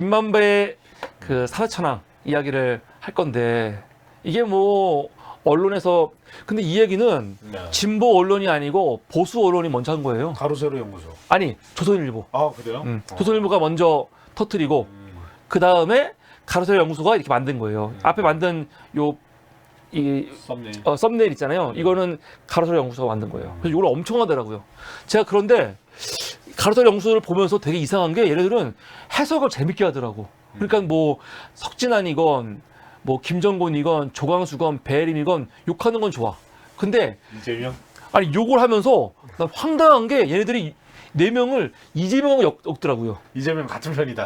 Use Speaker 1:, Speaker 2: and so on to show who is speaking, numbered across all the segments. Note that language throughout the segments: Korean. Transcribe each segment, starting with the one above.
Speaker 1: 김만배의 그 사회천왕 이야기를 할 건데 이게 뭐 언론에서 근데 이 얘기는
Speaker 2: 네.
Speaker 1: 진보 언론이 아니고 보수 언론이 먼저 한 거예요.
Speaker 2: 가로세로 연구소.
Speaker 1: 아니 조선일보.
Speaker 2: 아 그래요?
Speaker 1: 조선일보가 먼저 터뜨리고 그 다음에 가로세로 연구소가 이렇게 만든 거예요. 앞에 만든 이
Speaker 2: 썸네일.
Speaker 1: 썸네일 있잖아요. 이거는 가로세로 연구소가 만든 거예요. 그래서 이걸 엄청 하더라고요. 제가 그런데 가로세로 연구소를 보면서 되게 이상한 게 얘네들은 해석을 재밌게 하더라고. 그러니까 뭐 석진환이건 뭐 김정곤이건 조광수건 배혜림이건 욕하는 건 좋아. 근데
Speaker 2: 이재명.
Speaker 1: 아니 욕을 하면서 난 황당한 게 얘네들이 네 명을 이재명을 엮더라고요.
Speaker 2: 이재명 같은 편이다.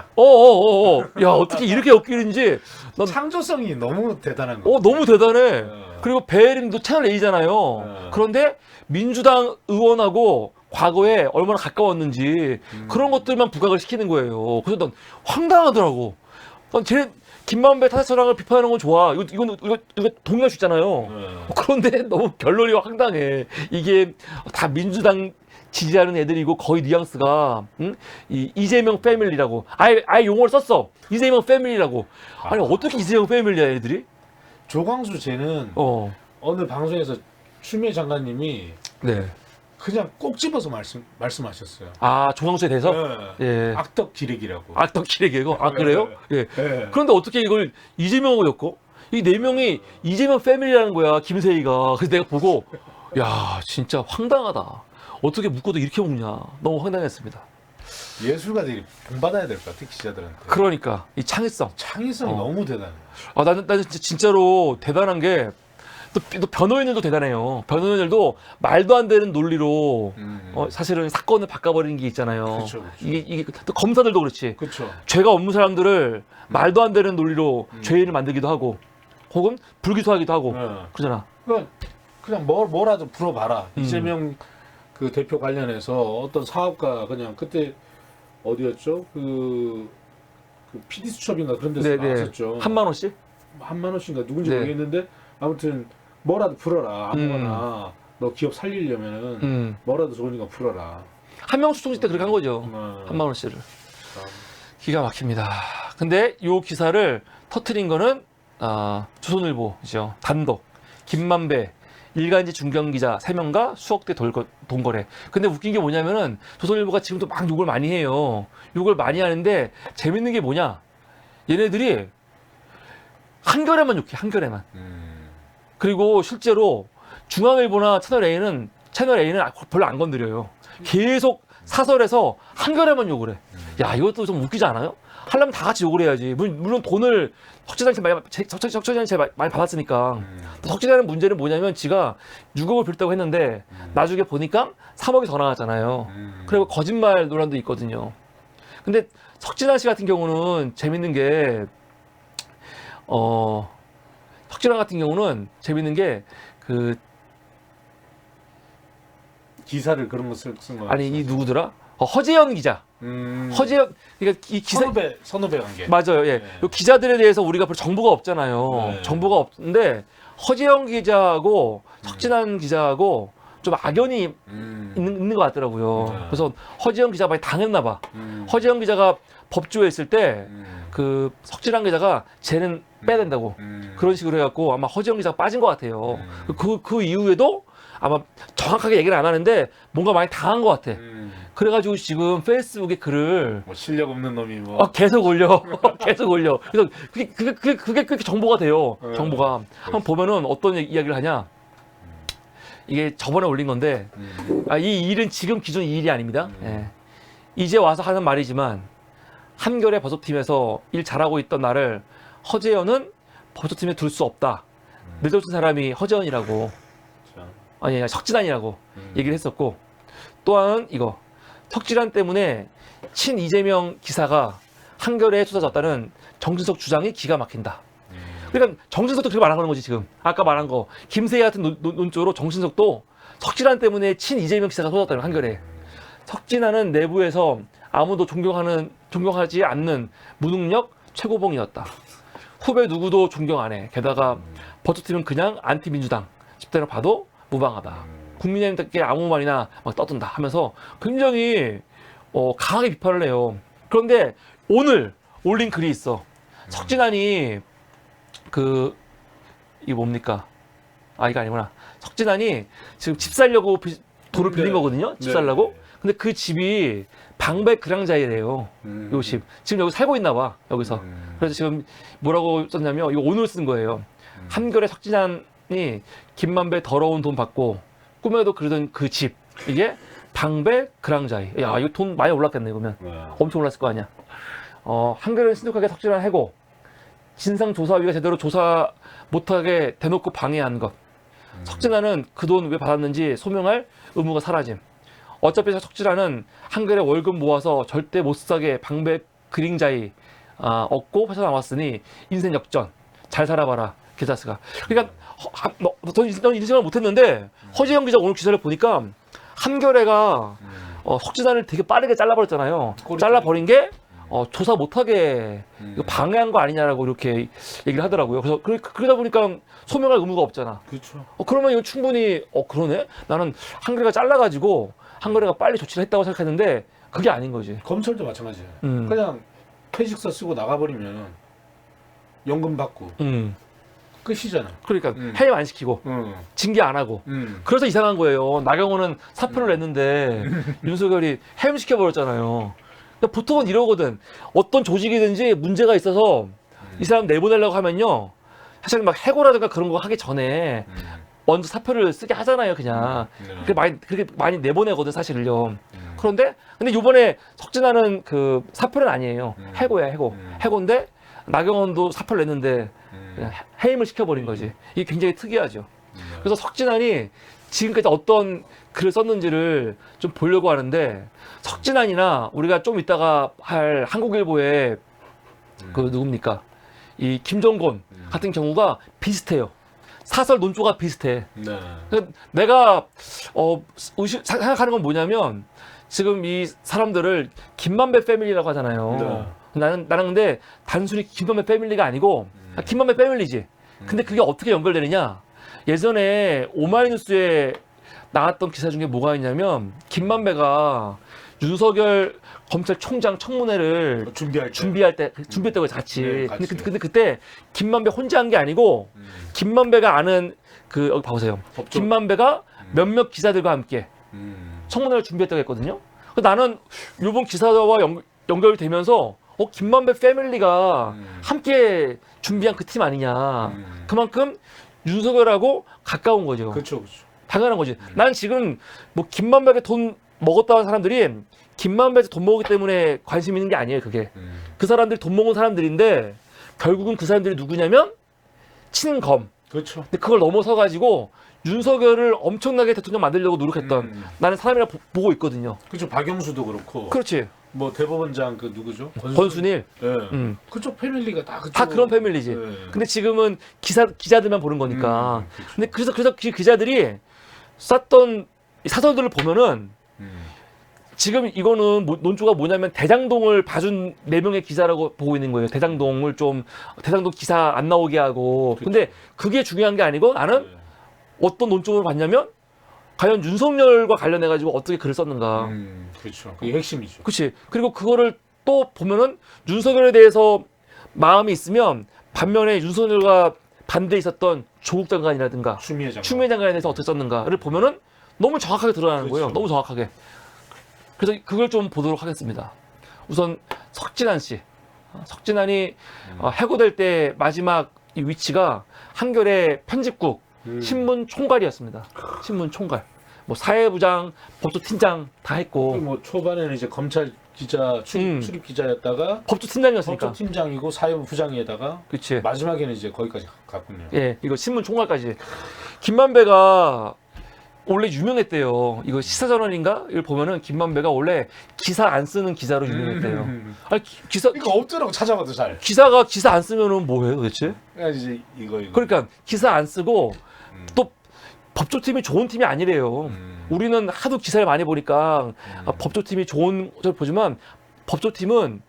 Speaker 1: 야 어떻게 이렇게 엮이는지 난
Speaker 2: 창조성이 너무 대단한 거.
Speaker 1: 너무 대단해. 그리고 배혜림도 채널 A잖아요. 그런데 민주당 의원하고 과거에 얼마나 가까웠는지 그런 것들만 부각을 시키는 거예요. 그래서 난 황당하더라고. 난 쟤 김만배 타사랑을 비판하는 건 좋아. 이거 동의할 수 있잖아요. 그런데 너무 결론이 황당해. 이게 다 민주당 지지하는 애들이고 거의 뉘앙스가 이재명 패밀리라고 아예 용어를 썼어. 이재명 패밀리라고. 아니 어떻게 이재명 패밀리야 애들이?
Speaker 2: 조광수 쟤는 어느 방송에서 추미애 장관님이
Speaker 1: 네.
Speaker 2: 그냥 꼭 집어서 말씀하셨어요.
Speaker 1: 아 조광수에 대해서?
Speaker 2: 네.
Speaker 1: 예.
Speaker 2: 악덕 기레기라고.
Speaker 1: 악덕 기레기고? 아 그래요? 예.
Speaker 2: 네.
Speaker 1: 그런데 어떻게 이걸 이재명하고 엮어? 이 네 명이 이재명 패밀리라는 거야 김세희가. 그래서 내가 보고 야 진짜 황당하다. 어떻게 묶어도 이렇게 먹냐. 너무 황당했습니다.
Speaker 2: 예술가들이 본받아야 될 것 같아 기자들한테.
Speaker 1: 그러니까 이 창의성.
Speaker 2: 창의성이 너무 대단해.
Speaker 1: 아 나는 진짜로 대단한 게 또 변호인들도 대단해요. 변호인들도 말도 안 되는 논리로 사실은 사건을 바꿔버리는 게 있잖아요.
Speaker 2: 그쵸.
Speaker 1: 이게 또 검사들도 그렇지.
Speaker 2: 그렇죠.
Speaker 1: 죄가 없는 사람들을 말도 안 되는 논리로 죄인을 만들기도 하고 혹은 불기소하기도 하고 그러잖아.
Speaker 2: 그냥 뭐라도 풀어봐라. 이재명 그 대표 관련해서 어떤 사업가 그냥 그때 어디였죠? 그 PD 수첩인가 그런 데서 나왔었죠.
Speaker 1: 1만 원씩?
Speaker 2: 1만 원씩인가 누군지
Speaker 1: 네.
Speaker 2: 모르겠는데 아무튼 뭐라도 풀어라. 아무거나 너 기업 살리려면은 뭐라도 좋으니까 풀어라.
Speaker 1: 한명수 총리 때 그렇게 한 거죠. 1만 원씩을. 기가 막힙니다. 근데 이 기사를 터트린 거는 조선일보죠. 단독. 김만배, 일간지 중견기자 3명과 수억대 돈거래. 근데 웃긴 게 뭐냐면은 조선일보가 지금도 막 욕을 많이 해요. 욕을 많이 하는데 재밌는 게 뭐냐? 얘네들이 한겨레만 욕해. 한겨레만. 그리고 실제로 중앙일보나 채널A는 별로 안 건드려요. 계속 사설에서 한겨레만 욕을 해. 야 이것도 좀 웃기지 않아요? 하려면 다 같이 욕을 해야지. 물론 돈을 석진한테 제일 많이 받았으니까. 석진하는 문제는 뭐냐면 지가 6억을 빌렸다고 했는데 나중에 보니까 3억이 더 나왔잖아요. 그리고 거짓말 논란도 있거든요. 근데 석진아 씨 같은 경우는 재밌는 게 석진아 같은 경우는 재밌는 게
Speaker 2: 기사를 그런 거 쓴 거.
Speaker 1: 아니 이 누구더라? 허재현 기자. 허재현 그러니까 이 기사
Speaker 2: 선후배 관계.
Speaker 1: 맞아요. 예.
Speaker 2: 네.
Speaker 1: 요 기자들에 대해서 우리가 별 정보가 없잖아요.
Speaker 2: 네.
Speaker 1: 정보가 없는데 허재영 기자하고 석진환 기자하고 좀 악연이 있는 것 같더라고요.
Speaker 2: 네.
Speaker 1: 그래서 허재영 기자가 많이 당했나 봐. 허재영 기자가 법조에 있을 때 그 석진환 기자가 쟤는 빼야 된다고 그런 식으로 해갖고 아마 허재영 기자가 빠진 것 같아요. 그 이후에도 아마 정확하게 얘기를 안 하는데 뭔가 많이 당한 것 같아. 그래가지고 지금 페이스북에 글을
Speaker 2: 뭐 실력 없는 놈이 뭐
Speaker 1: 계속 올려. 계속 올려. 그래서 그게 정보가 돼요. 정보가. 한번 보면은 어떤 이야기를 하냐. 이게 저번에 올린 건데, 이 일은 지금 기존 이 일이 아닙니다. 예. 이제 와서 하는 말이지만, 한겨레 버섯팀에서 일 잘하고 있던 나를 허재현은 버섯팀에 둘 수 없다. 내쫓은 사람이 허재현이라고. 아니, 석진환이라고 얘기를 했었고, 또 하나는 이거. 석진환 때문에 친 이재명 기사가 한겨레에 쏟아졌다는 정진석 주장이 기가 막힌다. 그러니까 정진석도 그렇게 말한 거지 지금. 아까 말한 거. 김세희 같은 논조로 정진석도 석진환 때문에 친 이재명 기사가 쏟았다는 한겨레에. 석진환은 내부에서 아무도 존경하지 않는 무능력 최고봉이었다. 후배 누구도 존경 안 해. 게다가 버터팀은 그냥 안티민주당. 10대로 봐도 무방하다. 국민의힘께 아무 말이나 막 떠든다 하면서 굉장히 강하게 비판을 해요. 그런데 오늘 올린 글이 있어. 석진환이 이게 뭡니까? 아, 이거 아니구나. 석진환이 지금 집 살려고 돈을 빌린 거거든요. 집 살려고. 근데 그 집이 방배 그랑자이래요. 요 집. 지금 여기 살고 있나 봐. 여기서. 그래서 지금 뭐라고 썼냐면 이거 오늘 쓴 거예요. 한겨레 석진환이 김만배 더러운 돈 받고 꿈에도 그러던 그 집. 이게 방배 그랑자이. 야, 이거 돈 많이 올랐겠네, 그러면. 엄청 올랐을 거 아니야. 한겨레는 신속하게 석진환 해고. 진상조사위가 제대로 조사 못하게 대놓고 방해한 것. 석진환은 그 돈 왜 받았는지 소명할 의무가 사라짐. 어차피 석진환은 한겨레 월급 모아서 절대 못 사게 방배 그림자이 얻고 빠져나왔으니 인생 역전. 잘 살아봐라, 기자스가. 그러니까 넌 인생을 못했는데 허지영 기자 오늘 기사를 보니까 한겨레가 석진환을 되게 빠르게 잘라버렸잖아요. 잘라버린 게 조사 못하게 이거 방해한 거 아니냐라고 이렇게 얘기를 하더라고요. 그래서 그러다 보니까 소명할 의무가 없잖아.
Speaker 2: 그렇죠.
Speaker 1: 그러면 이거 충분히 그러네. 나는 한겨레가 잘라가지고 한겨레가 빨리 조치를 했다고 생각했는데 그게 아닌 거지.
Speaker 2: 검찰도 마찬가지예요. 그냥 퇴직서 쓰고 나가버리면 연금 받고 끝이잖아.
Speaker 1: 그러니까 해임 안 시키고 징계 안 하고. 그래서 이상한 거예요. 나경원은 사표를 냈는데 윤석열이 해임시켜 버렸잖아요. 그러니까 보통은 이러거든. 어떤 조직이든지 문제가 있어서 이 사람 내보내려고 하면요. 사실 막 해고라든가 그런 거 하기 전에 먼저 사표를 쓰게 하잖아요, 그냥. 그렇게 많이 내보내거든, 사실을요. 그런데, 근데 요번에 석진환은 그 사표는 아니에요. 해고야, 해고. 해고인데, 나경원도 사표를 냈는데, 그냥 해임을 시켜버린 거지. 이게 굉장히 특이하죠. 그래서 석진환이 지금까지 어떤 글을 썼는지를 좀 보려고 하는데, 석진환이나 우리가 좀 이따가 할 한국일보의 그 누굽니까? 이 김정곤 같은 경우가 비슷해요. 사설 논조가 비슷해.
Speaker 2: 네.
Speaker 1: 내가 생각하는 건 뭐냐면 지금 이 사람들을 김만배 패밀리라고 하잖아요. 나는 근데 단순히 김만배 패밀리가 아니고 김만배 패밀리지. 근데 그게 어떻게 연결되느냐? 예전에 오마이뉴스에 나왔던 기사 중에 뭐가 있냐면 김만배가 윤석열 검찰총장 청문회를 준비할 때 같이.
Speaker 2: 네, 같이.
Speaker 1: 근데 그때 김만배 혼자 한 게 아니고 김만배가 아는 여기 봐보세요.
Speaker 2: 법조.
Speaker 1: 김만배가 몇몇 기자들과 함께 청문회를 준비했다고 했거든요. 나는 이번 기사와 연결이 되면서 김만배 패밀리가 함께 준비한 그 팀 아니냐. 그만큼 윤석열하고 가까운 거죠.
Speaker 2: 그렇죠, 그렇죠.
Speaker 1: 당연한 거지. 난 지금 뭐 김만배에게 돈 먹었다는 사람들이 김만배에서 돈 먹었기 때문에 관심 있는 게 아니에요, 그게. 그 사람들이 돈 먹은 사람들인데 결국은 그 사람들이 누구냐면 친검.
Speaker 2: 그렇죠.
Speaker 1: 근데 그걸 넘어서 가지고 윤석열을 엄청나게 대통령 만들려고 노력했던 나는 사람이라 보고 있거든요.
Speaker 2: 그렇죠. 박영수도 그렇고.
Speaker 1: 그렇지.
Speaker 2: 뭐 대법원장 그 누구죠?
Speaker 1: 권순일.
Speaker 2: 네. 그쪽 패밀리가 다 그쪽.
Speaker 1: 다 그런 패밀리지.
Speaker 2: 네.
Speaker 1: 근데 지금은 기자들만 보는 거니까.
Speaker 2: 그렇죠.
Speaker 1: 근데 그래서 그 기자들이 썼던 이 사설들을 보면은 지금 이거는 논조가 뭐냐면 대장동을 봐준 4명의 기자라고 보고 있는 거예요. 대장동 기사 안 나오게 하고. 근데 그게 중요한 게 아니고 나는 어떤 논조를 봤냐면 과연 윤석열과 관련해가지고 어떻게 글을 썼는가.
Speaker 2: 그렇죠. 그게 핵심이죠.
Speaker 1: 그렇지. 그리고 그거를 또 보면은 윤석열에 대해서 마음이 있으면 반면에 윤석열과 반대에 있었던 조국 장관이라든가
Speaker 2: 추미애
Speaker 1: 장관에 대해서 어떻게 썼는가를 보면은 너무 정확하게 드러나는 거예요.
Speaker 2: 그렇죠.
Speaker 1: 너무 정확하게. 그래서 그걸 좀 보도록 하겠습니다. 우선 석진환 씨. 석진환이 해고될 때 마지막 이 위치가 한겨레 편집국 신문 총괄이었습니다. 신문 총괄. 뭐 사회부장, 법조팀장 다 했고.
Speaker 2: 뭐 초반에는 이제 검찰 기자 출입 기자였다가
Speaker 1: 법조팀장이었으니까.
Speaker 2: 법조팀장이고 사회부 부장에다가
Speaker 1: 그치.
Speaker 2: 마지막에는 이제 거기까지 갔군요.
Speaker 1: 예, 이거 신문 총괄까지. 김만배가 원래 유명했대요. 이거 시사전환인가? 이걸 보면은 김만배가 원래 기사 안 쓰는 기자로 유명했대요. 아니, 기사
Speaker 2: 이거 없더라고 찾아봐도 잘.
Speaker 1: 기사가 기사 안 쓰면은 뭐해요 도대체?
Speaker 2: 이제 이거.
Speaker 1: 그러니까 기사 안 쓰고 또 법조팀이 좋은 팀이 아니래요. 우리는 하도 기사를 많이 보니까 법조팀이 좋은 걸 보지만 법조팀은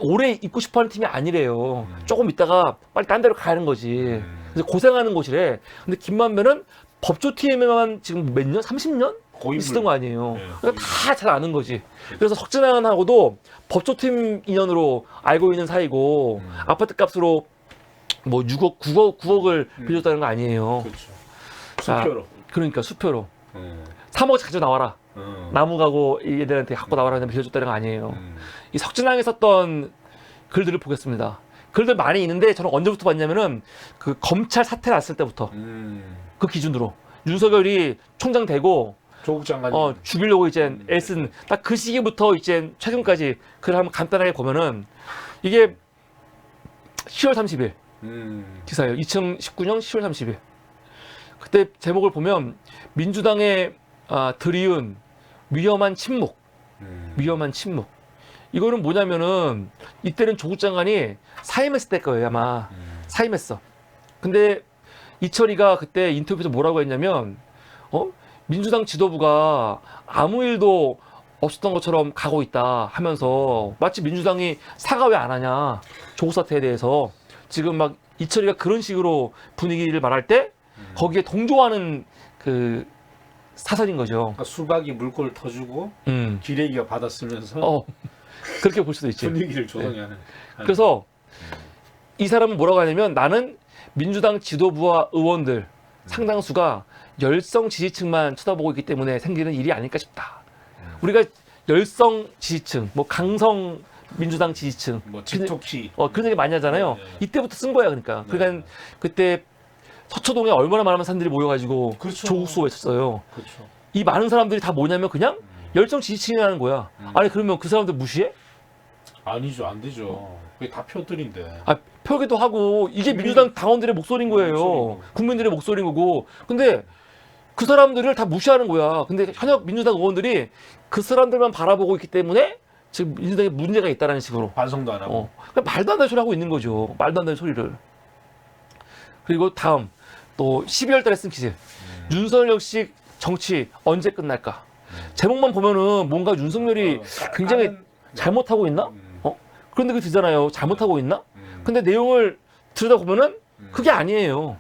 Speaker 1: 오래 있고 싶어하는 팀이 아니래요. 조금 있다가 빨리 딴 데로 가는 거지. 그래서 고생하는 곳이래. 근데 김만배는 법조팀에만 지금 몇 년? 30년?
Speaker 2: 고인물.
Speaker 1: 있었던 거 아니에요.
Speaker 2: 네,
Speaker 1: 그러니까 다 잘 아는 거지. 그래서 석진환하고도 법조팀 인연으로 알고 있는 사이고 아파트 값으로 뭐 6억, 9억을 빌렸다는 거 아니에요.
Speaker 2: 그렇죠.
Speaker 1: 자,
Speaker 2: 수표로.
Speaker 1: 그러니까 수표로.
Speaker 2: 음.
Speaker 1: 3억 가져 나와라.
Speaker 2: 음.
Speaker 1: 나무 가고 얘들한테 갖고 나와라 그냥 빌려줬다는 거 아니에요.
Speaker 2: 음.
Speaker 1: 이 석진항에 썼던 글들을 보겠습니다. 글들 많이 있는데 저는 언제부터 봤냐면은 그 검찰 사태 났을 때부터 그 기준으로 윤석열이 총장 되고
Speaker 2: 조국 장관이.
Speaker 1: 죽이려고 이제 애쓴 딱 그 시기부터 이제 최근까지 글을 한번 간단하게 보면은 이게 10월 30일 기사예요. 2019년 10월 30일. 그때 제목을 보면 민주당의 들이은 위험한 침묵. 위험한 침묵. 이거는 뭐냐면은 이때는 조국 장관이 사임했을 때 거예요, 아마. 사임했어. 근데 이철이가 그때 인터뷰에서 뭐라고 했냐면 민주당 지도부가 아무 일도 없었던 것처럼 가고 있다 하면서 마치 민주당이 사과 왜 안 하냐. 조국 사태에 대해서 지금 막 이철이가 그런 식으로 분위기를 말할 때 거기에 동조하는 그 사설인 거죠.
Speaker 2: 그러니까 수박이 물꼬를 터주고 기레기가 받았으면서
Speaker 1: 그렇게 볼 수도 있지.
Speaker 2: 분위기를 조성하는.
Speaker 1: 그래서 이 사람은 뭐라고 하냐면 나는 민주당 지도부와 의원들 상당수가 열성 지지층만 쳐다보고 있기 때문에 생기는 일이 아닐까 싶다. 우리가 열성 지지층, 뭐 강성 민주당 지지층,
Speaker 2: 뭐 틱톡키
Speaker 1: 그런 얘기 많이 하잖아요.
Speaker 2: 네, 네.
Speaker 1: 이때부터 쓴 거야, 그러니까. 그러니까 그때 서초동에 얼마나 많은 사람들이 모여가지고
Speaker 2: 그렇죠.
Speaker 1: 조국수 외쳤어요.
Speaker 2: 그렇죠.
Speaker 1: 이 많은 사람들이 다 뭐냐면 그냥 열정 지지층이라는 거야. 아니 그러면 그 사람들 무시해?
Speaker 2: 아니죠, 안 되죠. 그게 다 표들인데.
Speaker 1: 표기도 하고 이게 민주당 당원들의 목소리인 거예요.
Speaker 2: 목소리고.
Speaker 1: 국민들의 목소리인 거고. 근데 그 사람들을 다 무시하는 거야. 근데 현역 민주당 의원들이 그 사람들만 바라보고 있기 때문에 지금 민주당에 문제가 있다는 식으로.
Speaker 2: 반성도 안 하고.
Speaker 1: 그러니까 말도 안 되는 소리 하고 있는 거죠. 말도 안 되는 소리를. 그리고 다음 또 12월 달에 쓴 기재. 윤석열식 정치 언제 끝날까? 제목만 보면은 뭔가 윤석열이 굉장히 잘못하고 있나? 그런 느낌이 들잖아요. 잘못하고 있나? 근데 내용을 들여다보면은 그게 아니에요.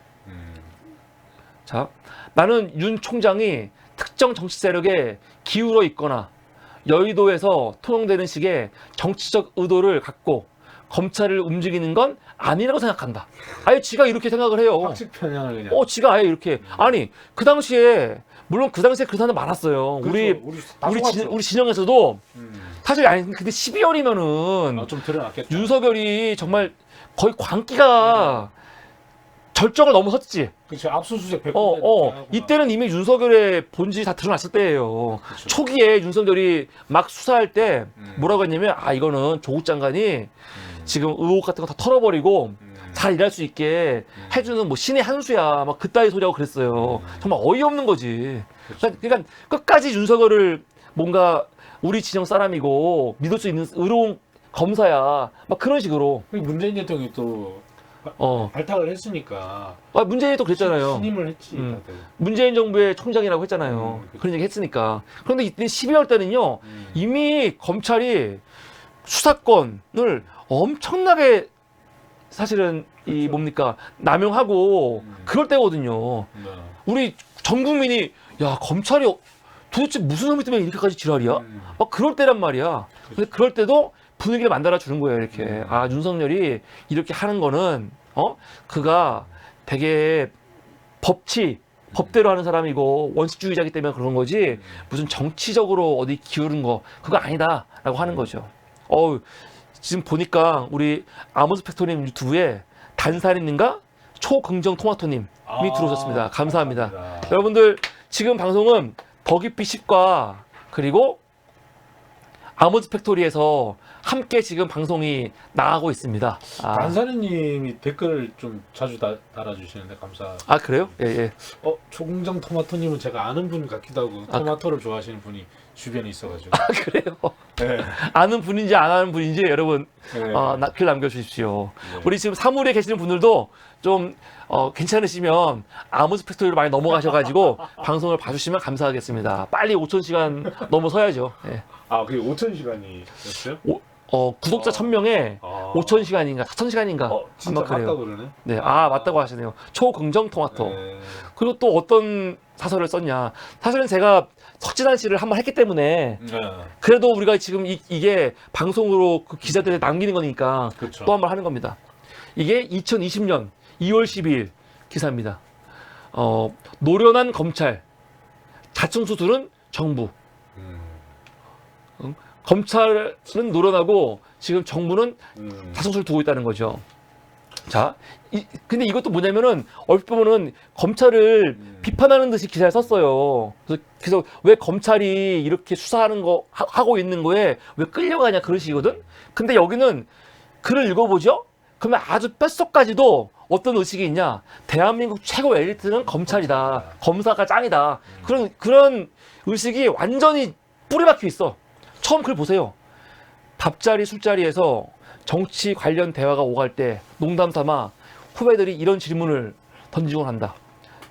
Speaker 1: 자, 나는 윤 총장이 특정 정치 세력에 기울어 있거나 여의도에서 통용되는 식의 정치적 의도를 갖고 검찰을 움직이는 건 아니라고 생각한다. 아예 지가 이렇게 생각을 해요.
Speaker 2: 확식 편향을 그냥.
Speaker 1: 지가 아예 이렇게. 아니, 그 당시에 물론 그 당시에 그런 사람 많았어요.
Speaker 2: 그렇죠.
Speaker 1: 우리 진영에서도 사실 아니 근데 12월이면은
Speaker 2: 좀 드러났겠죠.
Speaker 1: 윤석열이 정말 거의 광기가 절정을 넘어섰지.
Speaker 2: 그렇죠. 압수수색 100%.
Speaker 1: 이때는 이미 윤석열의 본질이 다 드러났을 때예요.
Speaker 2: 그렇죠.
Speaker 1: 초기에 윤석열이 막 수사할 때 뭐라고 했냐면 이거는 조국 장관이 지금 의혹 같은 거 다 털어버리고 잘 일할 수 있게 해주는 뭐 신의 한 수야. 막 그따위 소리하고 그랬어요. 정말 어이없는 거지. 그러니까 끝까지 윤석열을 뭔가 우리 진영 사람이고 믿을 수 있는 의로운 검사야. 막 그런 식으로.
Speaker 2: 문재인 대통령이 또 발탁을 했으니까.
Speaker 1: 문재인도 그랬잖아요.
Speaker 2: 신임을 했지. 다들.
Speaker 1: 문재인 정부의 총장이라고 했잖아요. 그런 얘기 했으니까. 그런데 이때 12월 때는요. 이미 검찰이 수사권을 엄청나게 사실은 이 뭡니까 남용하고 그럴 때거든요.
Speaker 2: 네.
Speaker 1: 우리 전 국민이 야 검찰이 도대체 무슨 놈이 때문에 이렇게까지 지랄이야? 막 그럴 때란 말이야. 근데 그럴 때도 분위기를 만들어 주는 거예요. 이렇게 윤석열이 이렇게 하는 거는 그가 되게 법대로 하는 사람이고 원칙주의자이기 때문에 그런 거지 무슨 정치적으로 어디 기울은 거 그거 아니다라고 하는 거죠. 지금 보니까 우리 아모스 팩토리님 유튜브에 단살인님과 초긍정 토마토님이 들어오셨습니다. 감사합니다. 여러분들 지금 방송은 버기피 10과 그리고 아모스 팩토리에서 함께 지금 방송이 나가고 있습니다.
Speaker 2: 단사리님이 댓글을 좀 자주 달아주시는데 감사.
Speaker 1: 그래요? 예.
Speaker 2: 초긍정 토마토님은 제가 아는 분 같기도 하고 토마토를 좋아하시는 분이 주변에 있어가지고.
Speaker 1: 그래요?
Speaker 2: 네.
Speaker 1: 아는 분인지 안 아는 분인지 여러분
Speaker 2: 네.
Speaker 1: 글 남겨주십시오.
Speaker 2: 네.
Speaker 1: 우리 지금 사무리에 계시는 분들도 좀 괜찮으시면 아모스 팩토리로 많이 넘어가셔가지고 방송을 봐주시면 감사하겠습니다. 빨리 5,000시간 넘어서야죠. 예.
Speaker 2: 그게 5,000시간이었어요?
Speaker 1: 구독자 1000명에
Speaker 2: 아.
Speaker 1: 5,000시간인가 4,000시간인가
Speaker 2: 진짜
Speaker 1: 아마 그래요.
Speaker 2: 맞다고 그러네.
Speaker 1: 네, 맞다고 하시네요. 초긍정 토마토.
Speaker 2: 네.
Speaker 1: 그리고 또 어떤 사설을 썼냐. 사실은 제가 석진환 씨를 한번 했기 때문에
Speaker 2: 네.
Speaker 1: 그래도 우리가 지금 이게 방송으로 그 기자들에 남기는 거니까
Speaker 2: 그렇죠.
Speaker 1: 또 한 번 하는 겁니다. 이게 2020년 2월 12일 기사입니다. 노련한 검찰, 자충수 둘은 정부. 검찰은 노련하고 지금 정부는 자충수를 두고 있다는 거죠. 자, 근데 이것도 뭐냐면은 얼핏 보면은 검찰을 비판하는 듯이 기사를 썼어요. 그래서 왜 검찰이 이렇게 수사하는 거 하고 있는 거에 왜 끌려가냐 그런 식이거든. 근데 여기는 글을 읽어보죠. 그러면 아주 뼛속까지도 어떤 의식이 있냐. 대한민국 최고 엘리트는 검찰이다. 검사가 짱이다. 그런 의식이 완전히 뿌리 박혀 있어. 처음 글 보세요. 밥자리 술자리에서 정치 관련 대화가 오갈 때 농담 삼아 후배들이 이런 질문을 던지곤 한다.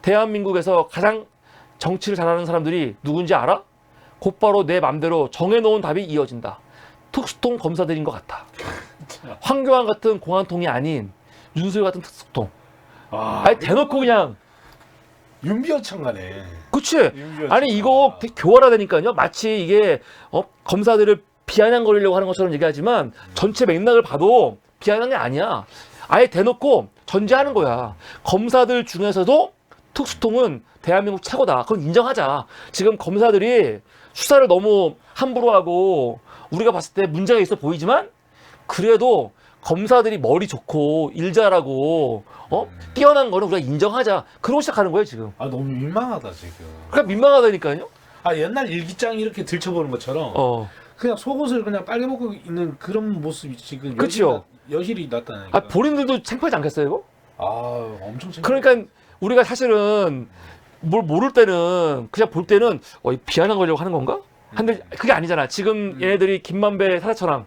Speaker 1: 대한민국에서 가장 정치를 잘하는 사람들이 누군지 알아? 곧바로 내 맘대로 정해놓은 답이 이어진다. 특수통 검사들인 것 같아. 황교안 같은 공안통이 아닌 윤석열 같은 특수통. 아니 대놓고 그냥
Speaker 2: 윤비어창가네.
Speaker 1: 그치? 아니 이거 되게 교활하다니까요. 마치 이게 검사들을 비아냥거리려고 하는 것처럼 얘기하지만 전체 맥락을 봐도 비아냥이 아니야. 아예 대놓고 전제하는 거야. 검사들 중에서도 특수통은 대한민국 최고다. 그건 인정하자. 지금 검사들이 수사를 너무 함부로 하고 우리가 봤을 때 문제가 있어 보이지만 그래도 검사들이 머리 좋고 일 잘하고 뛰어난 거는 우리가 인정하자. 그러고 시작하는 거예요 지금.
Speaker 2: 너무 민망하다 지금.
Speaker 1: 그러니까 민망하다니까요.
Speaker 2: 옛날 일기장 이렇게 들춰보는 것처럼 그냥 속옷을 그냥 빨개 벗고 있는 그런 모습이 지금
Speaker 1: 그렇죠.
Speaker 2: 여실히 나타나니까.
Speaker 1: 본인들도 창피하지 않겠어요 이거?
Speaker 2: 엄청 창피해.
Speaker 1: 그러니까 우리가 사실은 뭘 모를 때는 그냥 볼 때는 비아냥 거려고 하는 건가? 근데 그게 아니잖아. 지금 얘네들이 김만배 사자처럼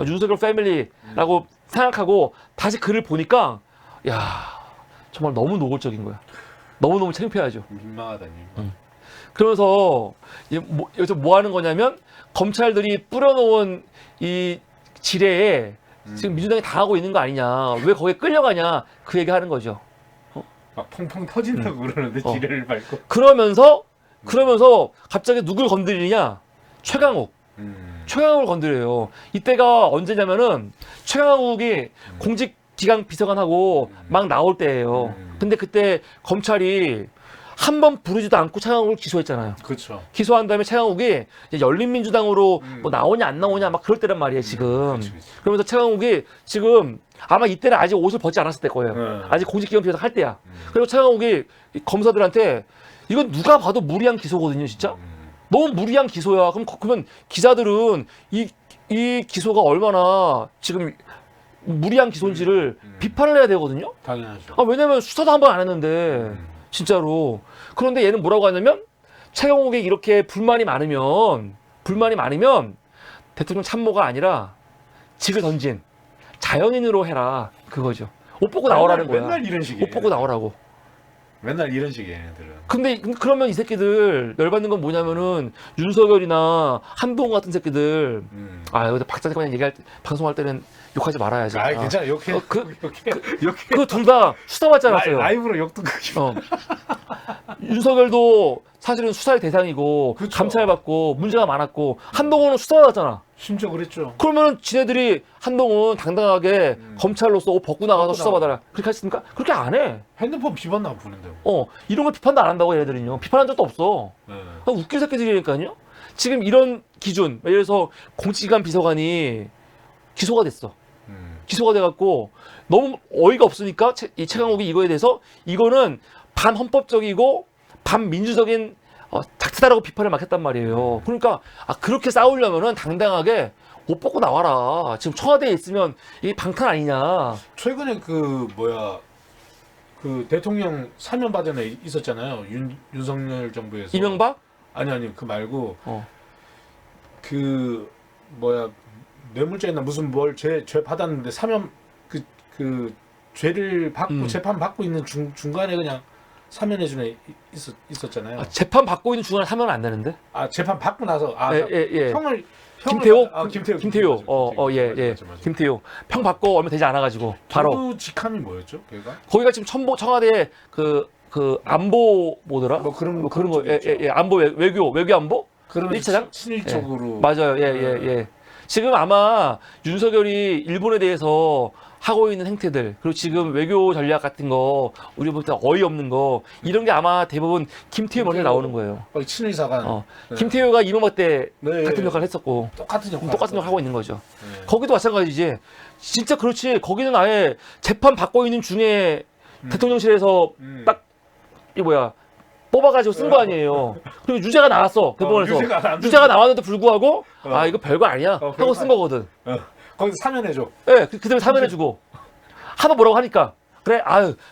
Speaker 1: 윤석열 패밀리라고 생각하고 다시 글을 보니까 야 정말 너무 노골적인 거야. 너무너무 창피하죠.
Speaker 2: 민망하다.
Speaker 1: 그러면서 여기서 뭐 하는 거냐면 검찰들이 뿌려놓은 이 지뢰에 지금 민주당이 당하고 있는 거 아니냐. 왜 거기에 끌려가냐. 그 얘기하는 거죠.
Speaker 2: 막 펑펑 터진다고 그러는데 지뢰를 밟고.
Speaker 1: 그러면서 갑자기 누굴 건드리냐? 최강욱. 최강욱을 건드려요. 이때가 언제냐면은 최강욱이 공직기강 비서관하고 막 나올 때예요. 근데 그때 검찰이 한 번 부르지도 않고 최강욱을 기소했잖아요.
Speaker 2: 그렇죠.
Speaker 1: 기소한 다음에 최강욱이 이제 열린민주당으로 뭐 나오냐 안 나오냐 막 그럴 때란 말이에요 지금.
Speaker 2: 그치.
Speaker 1: 그러면서 최강욱이 지금 아마 이때는 아직 옷을 벗지 않았을 때 거예요. 아직 공직기강 비서관 할 때야. 그리고 최강욱이 검사들한테 이건 누가 봐도 무리한 기소거든요 진짜. 너무 무리한 기소야. 그러면 기자들은 이 기소가 얼마나 지금 무리한 기소인지를 비판을 해야 되거든요.
Speaker 2: 당연하죠.
Speaker 1: 왜냐면 수사도 한 번 안 했는데 진짜로. 그런데 얘는 뭐라고 하냐면 최강욱이 이렇게 불만이 많으면 대통령 참모가 아니라 직을 던진 자연인으로 해라 그거죠. 옷 벗고 나오라는 거야.
Speaker 2: 맨날 이런 식이에요.
Speaker 1: 옷 벗고 나오라고.
Speaker 2: 맨날 이런 식이에요 얘네들은.
Speaker 1: 근데 그러면 이 새끼들 열받는 건 뭐냐면은 윤석열이나 한동훈 같은 새끼들 여기서 박사장 얘기할 때 방송할 때는 욕하지 말아야지.
Speaker 2: 괜찮아. 욕해.
Speaker 1: 그 둘 다 수사받지 않았어요.
Speaker 2: 라이브로 욕도 크게.
Speaker 1: 윤석열도 사실은 수사의 대상이고
Speaker 2: 그쵸.
Speaker 1: 감찰받고 문제가 많았고 한동훈은 수사받았잖아.
Speaker 2: 심지어 그랬죠.
Speaker 1: 그러면은 지네들이 한동훈 당당하게 검찰로서 옷 벗고 나가서 수사받아라. 그렇게 했습니까? 그렇게 안 해.
Speaker 2: 핸드폰 비번나 보낸다고.
Speaker 1: 이런 걸 비판도 안 한다고 얘네들은요. 비판한 적도 없어. 웃긴 새끼들이니까요. 지금 이런 기준, 예를 들어서 공직기관 비서관이 기소가 됐어. 기소가 돼갖고 너무 어이가 없으니까 이 최강욱이 이거에 대해서 이거는 반헌법적이고 반민주적인 작태다라고 비판을 막 했단 말이에요. 그러니까 그렇게 싸우려면은 당당하게 옷 벗고 나와라. 지금 청와대에 있으면 이게 방탄 아니냐.
Speaker 2: 최근에 그 대통령 사면 받은 있었잖아요. 윤석열 정부에서.
Speaker 1: 이명박?
Speaker 2: 아니 그 말고 뇌물죄나 무슨 죄 받았는데 사면 그 죄를 받고 재판 받고 있는 중간에 그냥 사면해주는 애 있었잖아요.
Speaker 1: 재판 받고 있는 중간에 사면은 안 되는데?
Speaker 2: 재판 받고 나서
Speaker 1: 예. 김태호?
Speaker 2: 김태호.
Speaker 1: 예. 김태호. 평 받고 얼마 되지 않아가지고 바로.
Speaker 2: 그 직함이 뭐였죠? 걔가?
Speaker 1: 거기가 지금 청와대 그 안보 뭐더라?
Speaker 2: 뭐 그런
Speaker 1: 거. 예. 안보 외교 안보?
Speaker 2: 그러면
Speaker 1: 1차장?
Speaker 2: 친일적으로.
Speaker 1: 맞아요. 예. 지금 아마 윤석열이 일본에 대해서 하고 있는 행태들, 그리고 지금 외교 전략 같은 거, 우리 볼 때 어이없는 거, 이런 게 아마 대부분 김태호 머리에 나오는 거예요.
Speaker 2: 친일사관. 네.
Speaker 1: 김태호가 이명박 때
Speaker 2: 네.
Speaker 1: 같은 역할을 했었고,
Speaker 2: 똑같은
Speaker 1: 역을 하고 있는 거죠.
Speaker 2: 네.
Speaker 1: 거기도 마찬가지지. 진짜 그렇지. 거기는 아예 재판 받고 있는 중에 대통령실에서 딱, 뽑아가지고 쓴 거 아니에요. 그리고 유죄가 나왔어. 대법원에서. 유죄가 나왔는데 불구하고, 이거 별거 아니야. 하고 쓴 거거든.
Speaker 2: 거기서 사면해줘.
Speaker 1: 네, 그대로 사면해주고. 하도 뭐라고 하니까. 그래,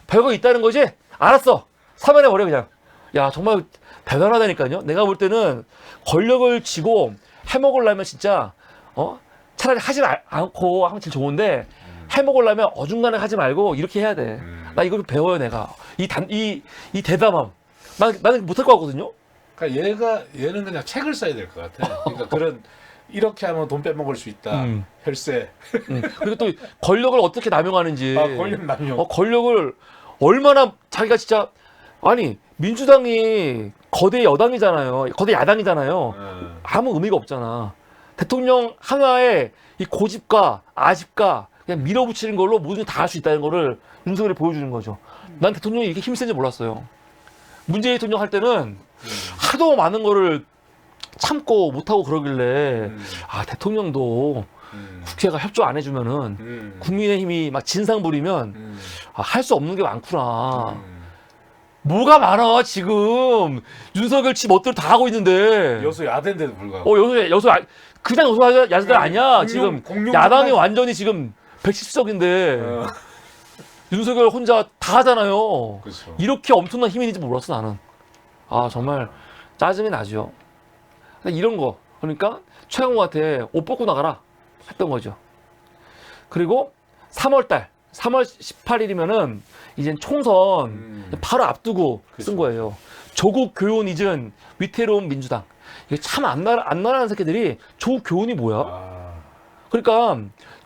Speaker 1: 별거 있다는 거지? 알았어. 사면해버려, 그냥. 야, 정말 대단하다니까요. 내가 볼 때는 권력을 쥐고 해먹으려면 진짜, 차라리 하지 않고 하면 제일 좋은데, 해먹으려면 어중간하게 하지 말고 이렇게 해야 돼. 나 이걸 배워요, 내가. 이 대담함. 나는 못할 것 같거든요.
Speaker 2: 그러니까 얘는 그냥 책을 써야 될 것 같아. 그러니까 그런 이렇게 하면 돈 빼먹을 수 있다. 혈세.
Speaker 1: 그리고 또 권력을 어떻게 남용하는지.
Speaker 2: 권력 남용.
Speaker 1: 권력을 얼마나 자기가 진짜 민주당이 거대 여당이잖아요. 거대 야당이잖아요. 아무 의미가 없잖아. 대통령 하나의 이 고집과 아집과 그냥 밀어붙이는 걸로 모든 다 할 수 있다는 거를 윤석열이 보여주는 거죠. 난 대통령이 이렇게 힘센지 몰랐어요. 문재인 대통령 할 때는 하도 많은 거를 참고 못하고 그러길래 대통령도 국회가 협조 안 해주면은 국민의힘이 막 진상 부리면 할 수 없는 게 많구나. 뭐가 많아 지금. 윤석열 지 멋대로 다 하고 있는데.
Speaker 2: 여수 야대인데도 불구하고.
Speaker 1: 그냥 여수 야대 아니야. 지금 야당이 완전히 지금 110석인데 윤석열 혼자 다 하잖아요.
Speaker 2: 그렇죠.
Speaker 1: 이렇게 엄청난 힘이 있는지 몰랐어 나는. 정말 짜증이 나죠. 이런 거. 그러니까 최강욱한테 옷 벗고 나가라 했던 거죠. 그리고 3월 18일이면은 이제 총선 바로 앞두고 쓴 거예요. 조국 교훈 잊은 위태로운 민주당. 이게 참 안 나라는 새끼들이 조국 교훈이 뭐야? 그러니까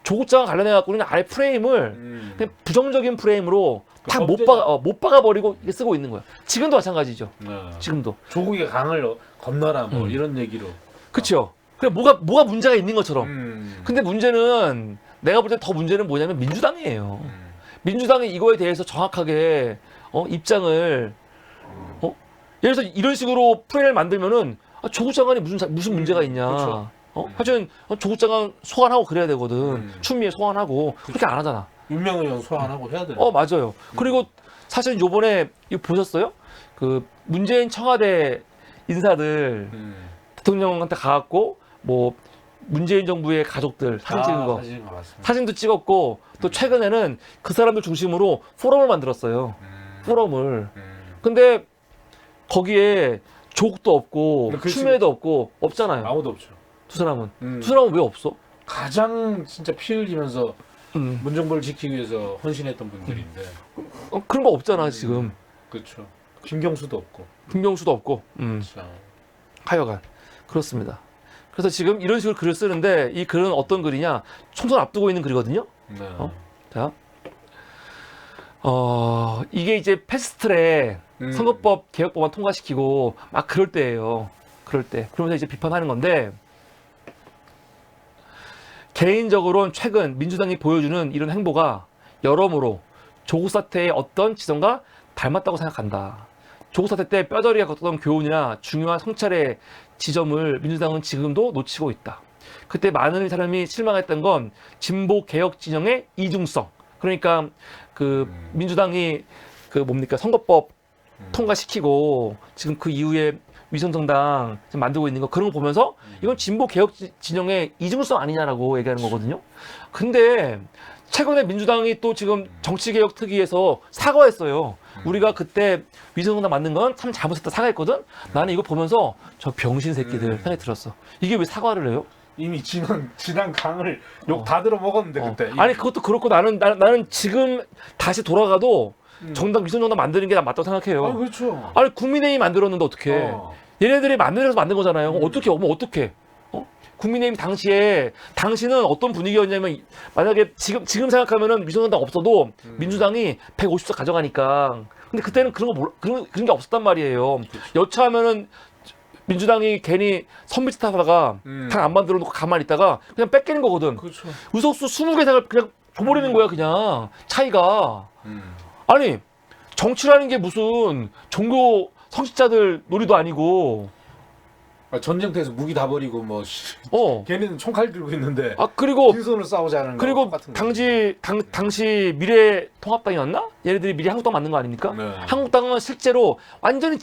Speaker 1: 조국장과 관련해갖고 그냥 아예 프레임을 그냥 부정적인 프레임으로 다 못 박아버리고 쓰고 있는 거야. 지금도 마찬가지죠. 지금도.
Speaker 2: 조국의 강을 건너라 뭐 이런 얘기로.
Speaker 1: 그렇죠. 그래 뭐가 문제가 있는 것처럼. 근데 문제는 내가 볼 때 더 문제는 뭐냐면 민주당이에요. 민주당이 이거에 대해서 정확하게 입장을 예를 들어서 이런 식으로 프레임을 만들면은 조국 장관이 무슨 문제가 있냐.
Speaker 2: 그렇죠.
Speaker 1: 하여튼 조국 장관 소환하고 그래야 되거든. 추미애 소환하고 그렇게 안 하잖아.
Speaker 2: 윤명 의원 소환하고 해야 돼.
Speaker 1: 맞아요. 그리고 사실 요번에 이거 보셨어요? 그 문재인 청와대 인사들 대통령한테 가갖고 뭐 문재인 정부의 가족들 사진 찍은 거 사진도 찍었고 또 최근에는 그 사람들 중심으로 포럼을 만들었어요. 포럼을. 근데 거기에 조국도 없고 추미애도 없고 없잖아요.
Speaker 2: 아무도 없죠.
Speaker 1: 두 사람은. 두 사람은 왜 없어?
Speaker 2: 가장 진짜 피 흘리면서 문정부를 지키기 위해서 헌신했던 분들인데
Speaker 1: 그런 거 없잖아 지금.
Speaker 2: 그렇죠. 김경수도 없고.
Speaker 1: 김경수도 없고. 하여간 그렇습니다. 그래서 지금 이런 식으로 글을 쓰는데 이 글은 어떤 글이냐? 총선 앞두고 있는 글이거든요.
Speaker 2: 네.
Speaker 1: 자, 이게 이제 패스트트랙 선거법 개혁법안 통과시키고 막 그럴 때예요. 그럴 때. 그러면서 이제 비판하는 건데 개인적으로는 최근 민주당이 보여주는 이런 행보가 여러모로 조국 사태의 어떤 지점과 닮았다고 생각한다. 조국 사태 때 뼈저리게 걷던 교훈이나 중요한 성찰의 지점을 민주당은 지금도 놓치고 있다. 그때 많은 사람이 실망했던 건 진보 개혁 진영의 이중성. 그러니까 그 민주당이 그 선거법 통과시키고 지금 그 이후에 위성정당 만들고 있는 거 그런 거 보면서 이건 진보 개혁 진영의 이중성 아니냐라고 얘기하는 거거든요. 근데 최근에 민주당이 또 지금 정치개혁 특위에서 사과했어요. 우리가 그때 위성정당 만든 건 참 잘못했다 사과했거든. 나는 이거 보면서 저 병신 새끼들 생각이 들었어. 이게 왜 사과를 해요?
Speaker 2: 이미 지난 강을 욕 다 들어 먹었는데 그때.
Speaker 1: 아니 그것도 그렇고 나는 지금 다시 돌아가도 위성정당 만드는 게 난 맞다고 생각해요.
Speaker 2: 그렇죠.
Speaker 1: 아니 국민의힘이 만들었는데 어떡해. 얘네들이 만들어서 만든 거잖아요. 어떻게 국민의힘 당시는 어떤 분위기였냐면 만약에 지금 생각하면은 위성정당 없어도 민주당이 150석 가져가니까. 근데 그때는 그런 게 없었단 말이에요. 여차하면은 민주당이 괜히 선비짓 하다가 당 안 만들어 놓고 가만히 있다가 그냥 뺏기는 거거든.
Speaker 2: 그렇죠.
Speaker 1: 의석수 20개 그냥 줘버리는 거야, 그냥. 차이가. 아니, 정치라는 게 무슨 종교 성직자들 놀이도 아니고.
Speaker 2: 전쟁터에서 무기 다 버리고 뭐 걔네는 총칼 들고 있는데
Speaker 1: 그리고
Speaker 2: 빈손으로 싸우자는 거
Speaker 1: 그리고
Speaker 2: 똑같은 거.
Speaker 1: 당시 미래통합당이었나? 얘네들이 미래 한국당 맞는 거 아닙니까?
Speaker 2: 네.
Speaker 1: 한국당은 실제로 완전히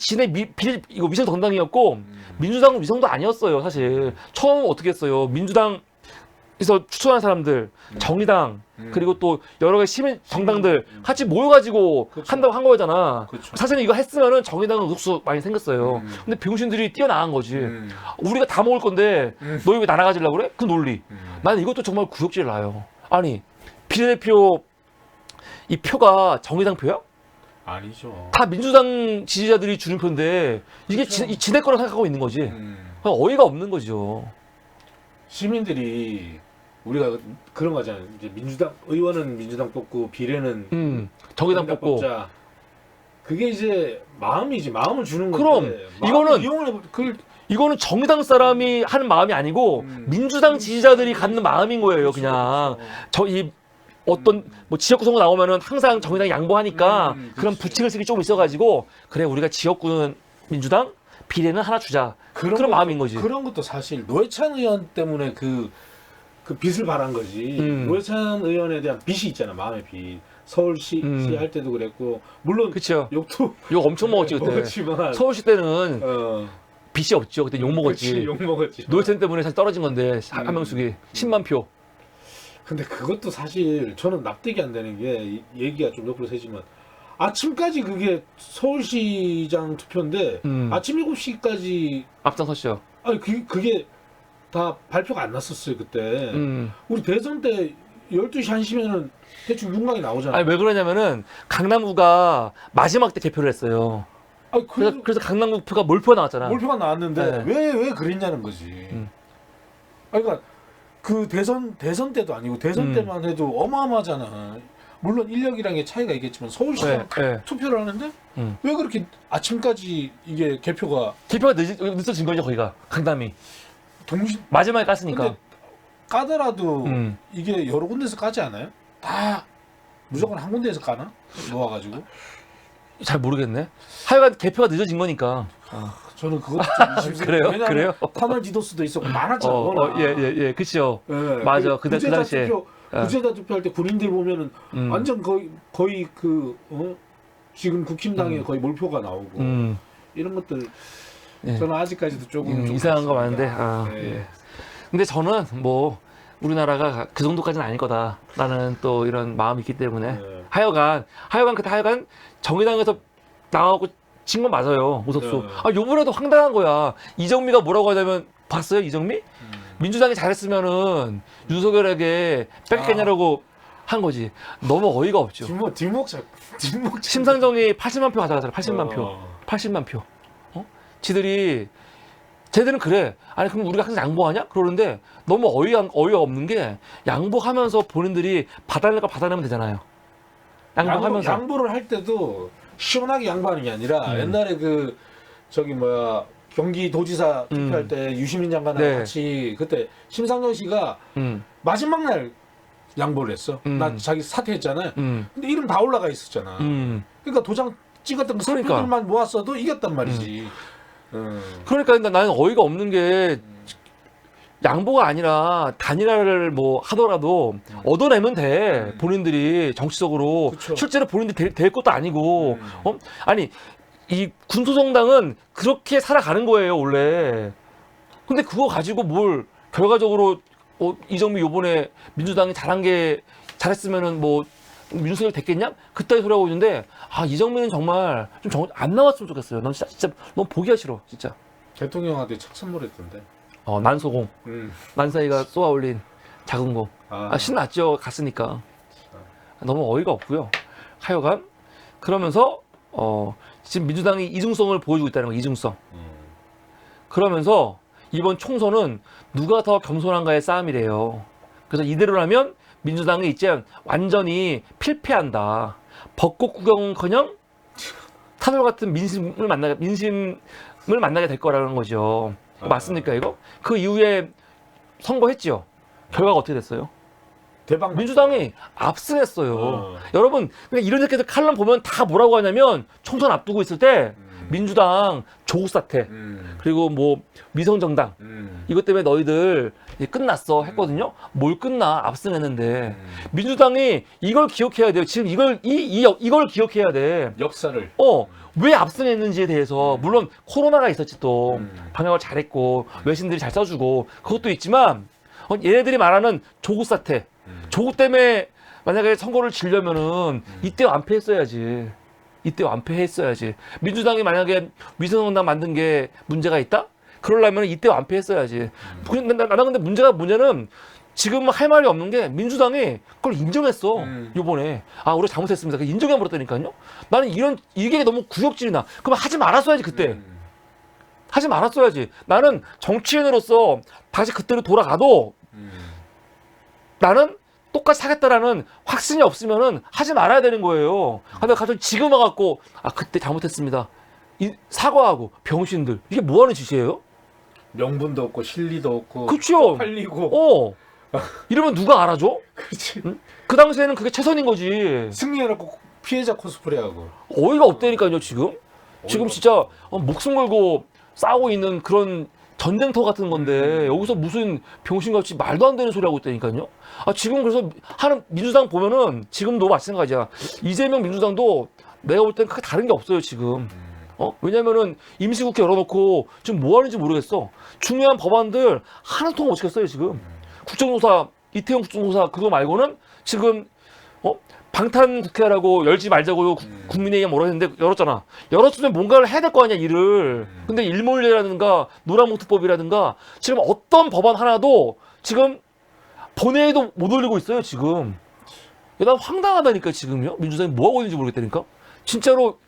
Speaker 1: 이거 위성 정당이었고 민주당은 위성도 아니었어요, 사실. 처음 어떻게 했어요? 민주당에서 추천한 사람들, 정의당 그리고 또 여러 개 시민 정당들 같이 모여가지고
Speaker 2: 그쵸.
Speaker 1: 한다고 한 거잖아.
Speaker 2: 그쵸.
Speaker 1: 사실은 이거 했으면은 정의당은 의석수 많이 생겼어요. 근데 병신들이 뛰어나간 거지. 우리가 다 먹을 건데 너희 왜 나눠 가지려고 그래? 그 논리. 나는 이것도 정말 구역질 나요. 아니, 비례대표 이 표가 정의당 표야?
Speaker 2: 아니죠.
Speaker 1: 다 민주당 지지자들이 주는 표인데 이게
Speaker 2: 그쵸.
Speaker 1: 지네 거라 생각하고 있는 거지. 어이가 없는 거죠.
Speaker 2: 시민들이 우리가 그런 거잖아요. 이제 민주당 의원은 민주당 뽑고 비례는
Speaker 1: 정의당 뽑고.
Speaker 2: 뽑자. 그게 이제 마음이지. 마음을 주는 건데.
Speaker 1: 그럼
Speaker 2: 마음을 이용을 해버
Speaker 1: 이거는 정의당 사람이 하는 마음이 아니고 민주당 지지자들이 갖는 마음인 거예요, 그냥. 어떤 뭐 지역구 선거 나오면은 항상 정의당이 양보하니까 그런 부채의식이 조금 있어가지고 그래 우리가 지역구는 민주당 비례는 하나 주자 그런 마음인 거지.
Speaker 2: 그런 것도 사실 노회찬 의원 때문에 그 빚을 바란 거지. 노회찬 의원에 대한 빚이 있잖아, 마음의 빚. 서울시 할 때도 그랬고 물론
Speaker 1: 그렇죠.
Speaker 2: 욕도
Speaker 1: 욕 엄청 먹었지 그때.
Speaker 2: 먹었지만
Speaker 1: 서울시 때는 빚이 없죠. 그때 욕 먹었지.
Speaker 2: 그치, 욕 먹었지.
Speaker 1: 노회찬 때문에 사실 떨어진 건데 한명숙이 10만 표.
Speaker 2: 근데 그것도 사실 저는 납득이 안 되는 게 얘기가 좀 옆으로 새지만 아침까지 그게 서울시장 투표인데 아침 7시까지
Speaker 1: 앞장섰죠.
Speaker 2: 아니 그게 다 발표가 안 났었어요 그때. 우리 대선 때 12시 1시면은 대충 윤곽이 나오잖아.
Speaker 1: 아니 왜 그러냐면은 강남구가 마지막 때 개표를 했어요.
Speaker 2: 아니,
Speaker 1: 그래서 강남구 표가 몰표가 나왔잖아.
Speaker 2: 몰표가 나왔는데
Speaker 1: 네.
Speaker 2: 왜 그랬냐는 거지. 아니, 그러니까 그 대선 때도 아니고 대선 때만 해도 어마어마하잖아. 물론 인력이랑의 차이가 있겠지만 서울시장 투표를 하는데 왜 그렇게 아침까지 이게 개표가
Speaker 1: 늦어진 거죠 거기가 강남이
Speaker 2: 동시
Speaker 1: 마지막에 깠으니까.
Speaker 2: 근데 까더라도 이게 여러 군데서 까지 않아요? 다 무조건 한 군데에서 까나? 모아가지고
Speaker 1: 잘 모르겠네. 하여간 개표가 늦어진 거니까.
Speaker 2: 저는 그것도 좀
Speaker 1: 그래요?
Speaker 2: 왜냐면
Speaker 1: 그래요?
Speaker 2: 터널 디도스도 있었고 많았잖아.
Speaker 1: 예, 그쵸.
Speaker 2: 예,
Speaker 1: 맞아. 그 당시에.
Speaker 2: 구제자 투표할 때 군인들 보면은 완전 거의 지금 국힘당에 거의 몰표가 나오고 이런 것들
Speaker 1: 예.
Speaker 2: 저는 아직까지도 조금
Speaker 1: 이상한 거 많은데.
Speaker 2: 예.
Speaker 1: 근데 저는 뭐 우리나라가 그 정도까지는 아닐 거다라는 또 이런 마음이 있기 때문에
Speaker 2: 네.
Speaker 1: 하여간 정의당에서 나가고 친 건 맞아요. 오석수.
Speaker 2: 네.
Speaker 1: 요번에도 황당한 거야. 이정미가 뭐라고 하냐면 봤어요? 이정미? 민주당이 잘했으면은 윤석열에게 뺏겠냐라고 한 거지. 너무 어이가 없죠.
Speaker 2: 뒷목
Speaker 1: 심상정이 80만 표 가져가잖아. 80만 표. 80만 표. 쟤들은 그래. 아니 그럼 우리가 항상 양보하냐? 그러는데 너무 어이가 없는 게 양보하면서 본인들이 받아내면 되잖아요. 양보하면서.
Speaker 2: 양보를 할 때도 시원하게 양보하는 게 아니라 옛날에 경기도지사 투표할 때 유시민 장관하고 같이 그때 심상정 씨가 마지막 날 양보를 했어. 나 자기 사퇴했잖아요. 근데 이름 다 올라가 있었잖아. 그러니까 도장 찍었던 그 사람들만 모았어도 이겼단 말이지.
Speaker 1: 그러니까 나는 어이가 없는 게 양보가 아니라 단일화를 뭐 하더라도 얻어내면 돼. 본인들이 정치적으로.
Speaker 2: 그쵸.
Speaker 1: 실제로 본인들이 될 것도 아니고. 아니 이 군소정당은 그렇게 살아가는 거예요 원래. 근데 그거 가지고 뭘 결과적으로 이정미 요번에 민주당이 잘했으면은 뭐 윤석열 됐겠냐? 그따위 소리 하고 있는데 이정미는 정말 좀 안 나왔으면 좋겠어요. 넌 진짜 너무 보기가 싫어 진짜.
Speaker 2: 대통령한테 책 선물했던데.
Speaker 1: 난소공. 난사이가 쏘아올린 작은 공. 신났죠 갔으니까. 너무 어이가 없고요. 하여간 그러면서 지금 민주당이 이중성을 보여주고 있다는 거. 이중성. 그러면서 이번 총선은 누가 더 겸손한가의 싸움이래요. 그래서 이대로라면 민주당이 이제 완전히 필패한다. 벚꽃 구경은커녕 타돌 같은 민심을 만나게 될 거라는 거죠. 맞습니까 이거? 그 이후에 선거했죠. 결과가 어떻게 됐어요?
Speaker 2: 대박.
Speaker 1: 민주당이 압승했어요. 여러분 그냥 이런 새끼들 칼럼 보면 다 뭐라고 하냐면 총선 앞두고 있을 때 민주당 조국 사태 그리고 뭐 위성정당 이것 때문에 너희들 이제 끝났어 했거든요. 뭘 끝나 압승했는데 민주당이 이걸 기억해야 돼요. 지금 이걸 기억해야 돼.
Speaker 2: 역사를.
Speaker 1: 왜 압승했는지에 대해서 물론 코로나가 있었지 또 방역을 잘했고 외신들이 잘 써주고 그것도 있지만 얘네들이 말하는 조국 사태 조국 때문에 만약에 선거를 지려면은 이때 완패했어야지. 이때 완패했어야지. 민주당이 만약에 위성정당 만든 게 문제가 있다? 그러려면 이때 완패했어야지. 나는 근데 문제가 뭐냐면 지금 할 말이 없는 게 민주당이 그걸 인정했어. 요번에. 우리가 잘못했습니다. 인정해버렸다니까요. 나는 이게 너무 구역질이 나. 그럼 하지 말았어야지, 그때. 하지 말았어야지. 나는 정치인으로서 다시 그때로 돌아가도 나는 똑같이 하겠다라는 확신이 없으면은 하지 말아야 되는 거예요. 근데 갑자기 지금 와갖고 그때 잘못했습니다. 사과하고 병신들 이게 뭐 하는 짓이에요?
Speaker 2: 명분도 없고 실리도 없고.
Speaker 1: 그렇죠.
Speaker 2: 팔리고.
Speaker 1: 이러면 누가 알아줘?
Speaker 2: 그렇지.
Speaker 1: 응? 그 당시에는 그게 최선인 거지.
Speaker 2: 승리해놓고 피해자 코스프레하고.
Speaker 1: 어이가 없다니까요 지금. 지금 진짜 목숨 걸고 싸우고 있는 그런 전쟁터 같은 건데 여기서 무슨 병신같이 말도 안 되는 소리 하고 있다니까요. 지금 그래서 하는 민주당 보면은 지금도 마찬가지야. 이재명 민주당도 내가 볼 땐 크게 다른 게 없어요 지금. 왜냐면은 임시국회 열어놓고 지금 뭐 하는지 모르겠어. 중요한 법안들 하나도 통과 못 시켰어요 지금. 국정조사 이태원 국정조사 그거 말고는 지금 방탄 국회라고 열지 말자고 국민의힘 뭐라 했는데 열었잖아. 열었으면 뭔가를 해야 될 거 아니야 일을. 근데 일몰례라든가 노란봉투법이라든가 지금 어떤 법안 하나도 지금 본회의도 못 올리고 있어요 지금. 난 황당하다니까 지금요. 민주당이 뭐 하고 있는지 모르겠다니까. 진짜로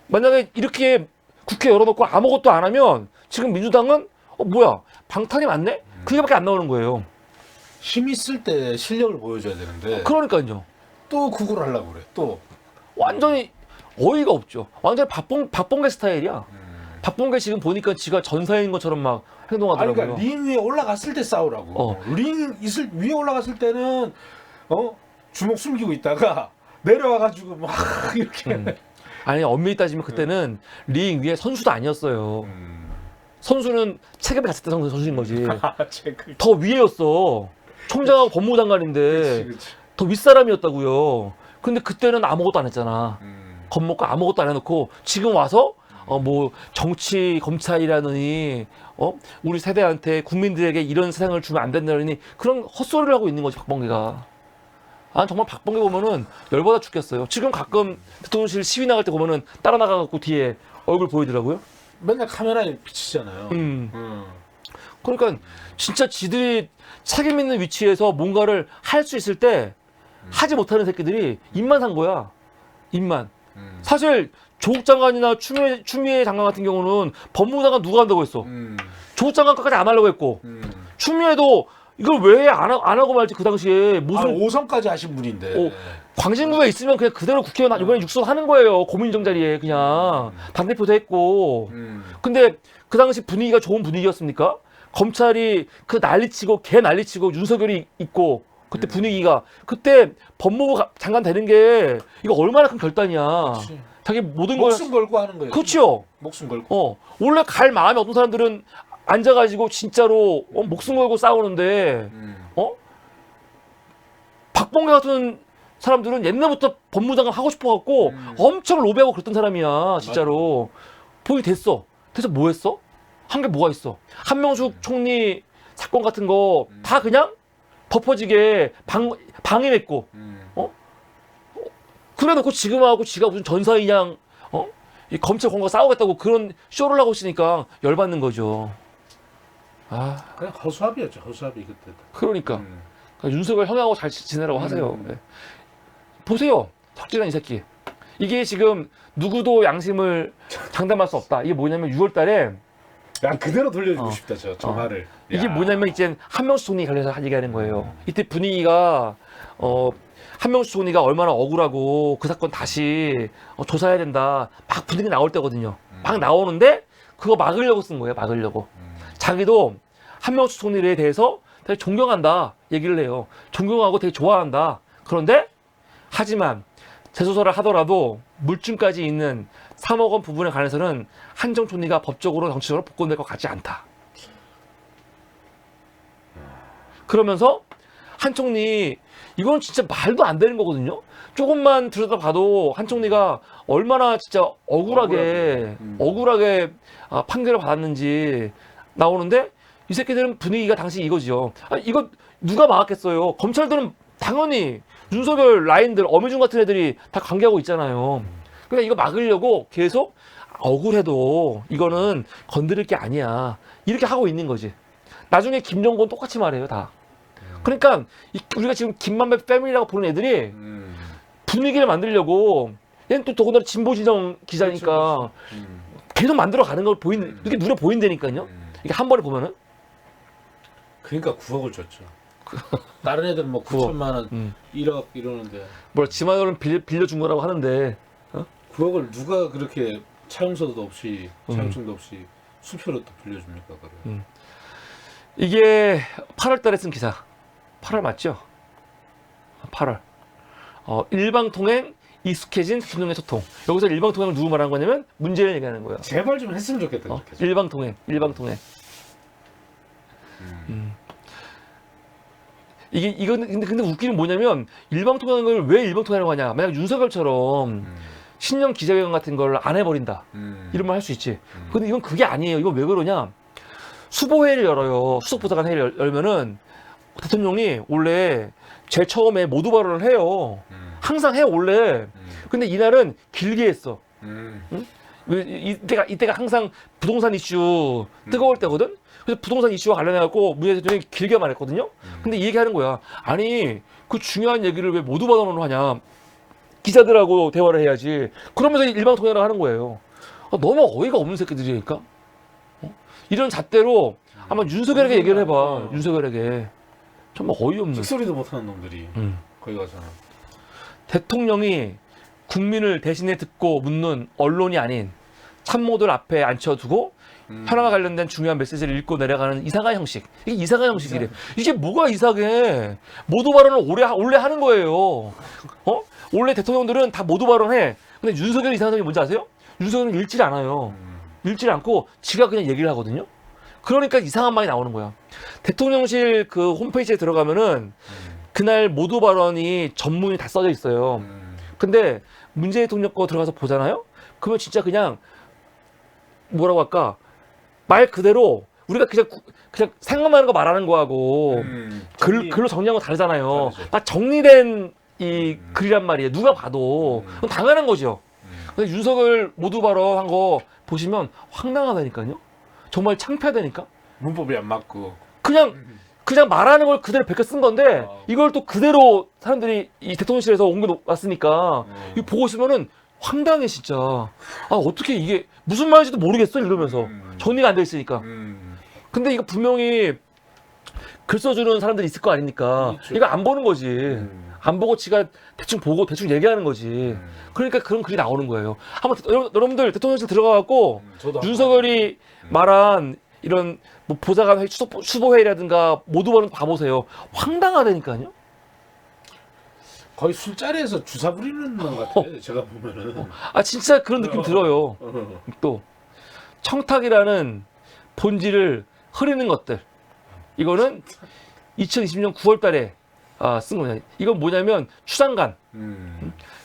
Speaker 1: 만약에 이렇게 국회 열어놓고 아무것도 안 하면 지금 민주당은 뭐야 방탄이 맞네? 그게밖에 안 나오는 거예요.
Speaker 2: 힘 있을 때 실력을 보여줘야 되는데.
Speaker 1: 그러니까요.
Speaker 2: 또 그걸 하려고 그래. 또
Speaker 1: 완전히 어이가 없죠. 완전히 박범계 스타일이야. 박범계 지금 보니까 지가 전사인 것처럼 막 행동하더라고요.
Speaker 2: 그러니까 링 위에 올라갔을 때 싸우라고. 링 위에 올라갔을 때는 주먹 숨기고 있다가 내려와가지고 막 이렇게.
Speaker 1: 아니 엄밀히 따지면 그때는 링 위에 선수도 아니었어요. 선수는 체급이 같을 때 선수인 거지. 더 위에였어. 총장하고 법무장관인데
Speaker 2: 그치.
Speaker 1: 더 윗사람이었다고요. 근데 그때는 아무것도 안 했잖아. 겁먹고 아무것도 안 해놓고 지금 와서 뭐 정치 검찰이라느니 우리 세대한테 국민들에게 이런 세상을 주면 안 된다느니 그런 헛소리를 하고 있는 거지 박범계가. 정말 박범계 보면은 열받아 죽겠어요. 지금 가끔 대통령실 시위 나갈 때 보면은 따라 나가갖고 뒤에 얼굴 보이더라고요.
Speaker 2: 맨날 카메라에 비치잖아요.
Speaker 1: 그러니까 진짜 지들이 책임 있는 위치에서 뭔가를 할 수 있을 때 하지 못하는 새끼들이 입만 산 거야. 입만. 사실 조국 장관이나 추미애 장관 같은 경우는 법무부 장관 누가 한다고 했어. 조국 장관까지 안 하려고 했고 추미애도 이걸 왜 안 하고 말지 그 당시에 무슨
Speaker 2: 5선까지 하신 분인데.
Speaker 1: 광진구에 있으면 그냥 그대로 국회의원 이번에 육선 하는 거예요. 고민정 자리에 그냥 당대표도 했고. 근데 그 당시 분위기가 좋은 분위기였습니까? 검찰이 그 난리치고 개 난리치고 윤석열이 있고 그때 분위기가 그때 법무부 장관 되는 게 이거 얼마나 큰 결단이야.
Speaker 2: 그치.
Speaker 1: 자기 모든 걸
Speaker 2: 목숨 걸고 하는 거예요.
Speaker 1: 그렇죠.
Speaker 2: 목숨 걸고.
Speaker 1: 원래 갈 마음이 없는 사람들은 앉아가지고 진짜로 목숨 걸고 싸우는데 박범계 같은 사람들은 옛날부터 법무장관 하고 싶어갖고 엄청 로비하고 그랬던 사람이야 진짜로. 보이 됐어. 그래서 뭐 했어? 한 게 뭐가 있어? 한명숙 총리 사건 같은 거 다 그냥 덮어지게 방해했고 그래놓고 지금 하고 지가 무슨 전사이냥 이 검찰 공과 싸우겠다고 그런 쇼를 하고 있으니까 열받는 거죠.
Speaker 2: 그냥 허수아비였죠. 허수아비 그때.
Speaker 1: 그러니까 윤석열 형하고 잘 지내라고 하세요. 네. 보세요. 덕질한 이 새끼. 이게 지금 누구도 양심을 장담할 수 없다. 이게 뭐냐면 6월 달에
Speaker 2: 야, 그대로 돌려주고
Speaker 1: 어.
Speaker 2: 싶다 저
Speaker 1: 어.
Speaker 2: 말을.
Speaker 1: 이게
Speaker 2: 야.
Speaker 1: 뭐냐면 이제 한명수 총리 관련해서 얘기하는 거예요. 이때 분위기가 한명수 총리가 얼마나 억울하고 그 사건 다시 조사해야 된다. 막 분위기 나올 때거든요. 막 나오는데 그거 막으려고 쓴 거예요. 막으려고. 자기도 한명수 총리에 대해서 되게 존경한다 얘기를 해요. 존경하고 되게 좋아한다. 그런데 하지만 재조사를 하더라도 물증까지 있는 3억 원 부분에 관해서는 한정 총리가 법적으로 정치적으로 복권될 것 같지 않다. 그러면서 한 총리 이건 진짜 말도 안 되는 거거든요. 조금만 들여다봐도 한 총리가 얼마나 진짜 억울하게 판결을 받았는지 나오는데 이 새끼들은 분위기가 당시 이거지요. 이거 누가 막았겠어요. 검찰들은 당연히 윤석열 라인들 어미중 같은 애들이 다 관계하고 있잖아요. 그러니까 이거 막으려고 계속 억울해도 이거는 건드릴 게 아니야. 이렇게 하고 있는 거지. 나중에 김정곤 똑같이 말해요, 다. 그러니까 우리가 지금 김만배 패밀리라고 부르는 애들이 분위기를 만들려고 얘는 또 더군다나 진보진영 기자니까 계속 만들어 가는 걸 이렇게 눈에 보인다니까요. 이게 한 번에 보면은.
Speaker 2: 그러니까 9억을 줬죠. 다른 애들은 뭐 9천만 원, 1억 이러는데
Speaker 1: 뭐라 지만원은 빌려준 거라고 하는데
Speaker 2: 9억을 누가 그렇게 차용서도 없이 차용증도 없이 수표로 또 빌려줍니까? 그걸.
Speaker 1: 이게 8월 달에 쓴 기사. 8월 맞죠? 8월. 일방통행 익숙해진 대통령의 소통. 여기서 일방통행을 누구 말하는 거냐면 문재인 얘기하는 거예요.
Speaker 2: 제발 좀 했으면 좋겠다. 그렇게 좀.
Speaker 1: 일방통행. 이건 근데 웃기는 뭐냐면 일방통행을 왜 일방통행이라고 하냐? 만약 윤석열처럼 신년 기자회견 같은 걸 안 해버린다. 이런 말 할 수 있지. 근데 이건 그게 아니에요. 이건 왜 그러냐? 수보회의를 열어요. 수석보좌관 회의를 열면은 대통령이 원래 제일 처음에 모두 발언을 해요. 항상 해 원래. 근데 이날은 길게 했어. 응? 이때가 항상 부동산 이슈 뜨거울 때거든. 그래서 부동산 이슈와 관련해갖고 문재인 대통령이 길게 말했거든요. 근데 이 얘기하는 거야. 아니 그 중요한 얘기를 왜 모두 발언으로 하냐? 기자들하고 대화를 해야지. 그러면서 일방통행을 하는 거예요. 너무 어이가 없는 새끼들이니까. 이런 잣대로 아마 윤석열에게 얘기를 해봐. 윤석열에게. 정말 어이없는.
Speaker 2: 찍소리도 못하는 놈들이 거기 가서는.
Speaker 1: 대통령이 국민을 대신에 듣고 묻는 언론이 아닌 참모들 앞에 앉혀두고 현황과 관련된 중요한 메시지를 읽고 내려가는 이상한 형식. 이게 이상한 형식이래. 이게 뭐가 이상해. 모두 발언을 원래 하는 거예요. 원래 대통령들은 다 모두 발언해. 근데 윤석열이 이상한 점이 뭔지 아세요? 윤석열은 읽질 않아요. 읽질 않고 지가 그냥 얘기를 하거든요. 그러니까 이상한 말이 나오는 거야. 대통령실 그 홈페이지에 들어가면은 그날 모두 발언이 전문이 다 써져 있어요. 근데 문재인 대통령 거 들어가서 보잖아요? 그러면 진짜 그냥 뭐라고 할까? 말 그대로 우리가 그냥 생각나는 거 말하는 거하고 글로 정리한 거 다르잖아요.
Speaker 2: 다르죠.
Speaker 1: 딱 정리된 이 글이란 말이에요. 누가 봐도. 그건 당연한 거죠. 근데 윤석열 모두 발언한 거 보시면 황당하다니까요. 정말 창피하다니까.
Speaker 2: 문법이 안 맞고.
Speaker 1: 그냥 말하는 걸 그대로 베껴 쓴 건데 이걸 또 그대로 사람들이 이 대통령실에서 옮겨놨으니까 이거 보고 있으면은 황당해 진짜. 어떻게 이게 무슨 말인지도 모르겠어 이러면서 정리가 안 돼 있으니까. 근데 이거 분명히 글 써주는 사람들이 있을 거 아닙니까.
Speaker 2: 있죠.
Speaker 1: 이거 안 보는 거지. 안 보고 지가 대충 보고 대충 얘기하는 거지. 그러니까 그런 글이 나오는 거예요. 한번 여러분들 대통령실 들어가갖고 윤석열이 말한 이런 뭐 보좌관 회의, 수보회의라든가 모두 발언 봐보세요. 황당하다니까요.
Speaker 2: 거의 술자리에서 주사 부리는 것 같아. 제가 보면은.
Speaker 1: 진짜 그런 느낌 들어요. 또 청탁이라는 본질을 흐리는 것들. 이거는 2020년 9월 달에 쓴 거냐. 이건 뭐냐면 추장관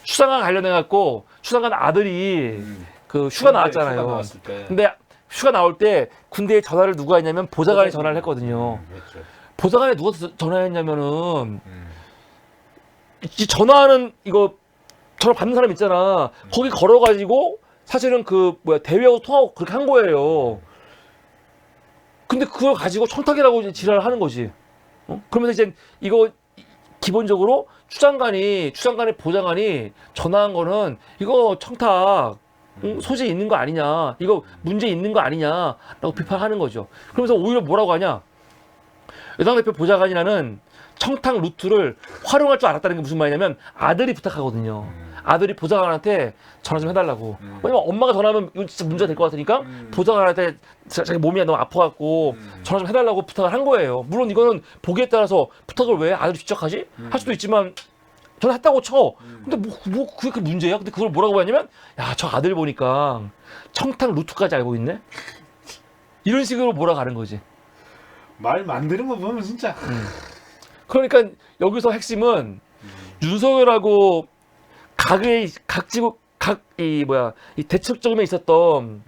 Speaker 1: 관련해갖고 추장관 아들이 그 휴가 나왔잖아요.
Speaker 2: 휴가 나왔을 때.
Speaker 1: 근데 휴가 나올 때 군대에 전화를 누가 했냐면 보좌관이 전화를 했거든요.
Speaker 2: 그렇죠.
Speaker 1: 보좌관에 누가 전화했냐면은 이 전화하는 이거 전화 받는 사람 있잖아. 거기 걸어가지고 사실은 그 대위하고 통하고 그렇게 한 거예요. 근데 그걸 가지고 청탁이라고 이제 지랄을 하는 거지. 그러면서 이제 이거 기본적으로 추장관의 보좌관이 전화한 거는 이거 청탁 소지 있는 거 아니냐, 이거 문제 있는 거 아니냐라고 비판하는 거죠. 그러면서 오히려 뭐라고 하냐, 여당 대표 보좌관이라는 청탁 루트를 활용할 줄 알았다는 게 무슨 말이냐면 아들이 부탁하거든요. 아들이 보좌관한테 전화 좀 해달라고. 왜냐면 엄마가 전화하면 이거 진짜 문제가 될 것 같으니까 보좌관한테 자기 몸이 너무 아파갖고 전화 좀 해달라고 부탁을 한 거예요. 물론 이거는 보기에 따라서 부탁을 왜 아들이 직접 하지? 할 수도 있지만 전화했다고 쳐. 근데 그게 그 문제야? 근데 그걸 뭐라고 하냐면, 야, 저 아들 보니까 청탁 루트까지 알고 있네? 이런 식으로 몰아가는 거지.
Speaker 2: 말 만드는 거 보면 진짜.
Speaker 1: 그러니까 여기서 핵심은 윤석열하고 이 대척점에 있었던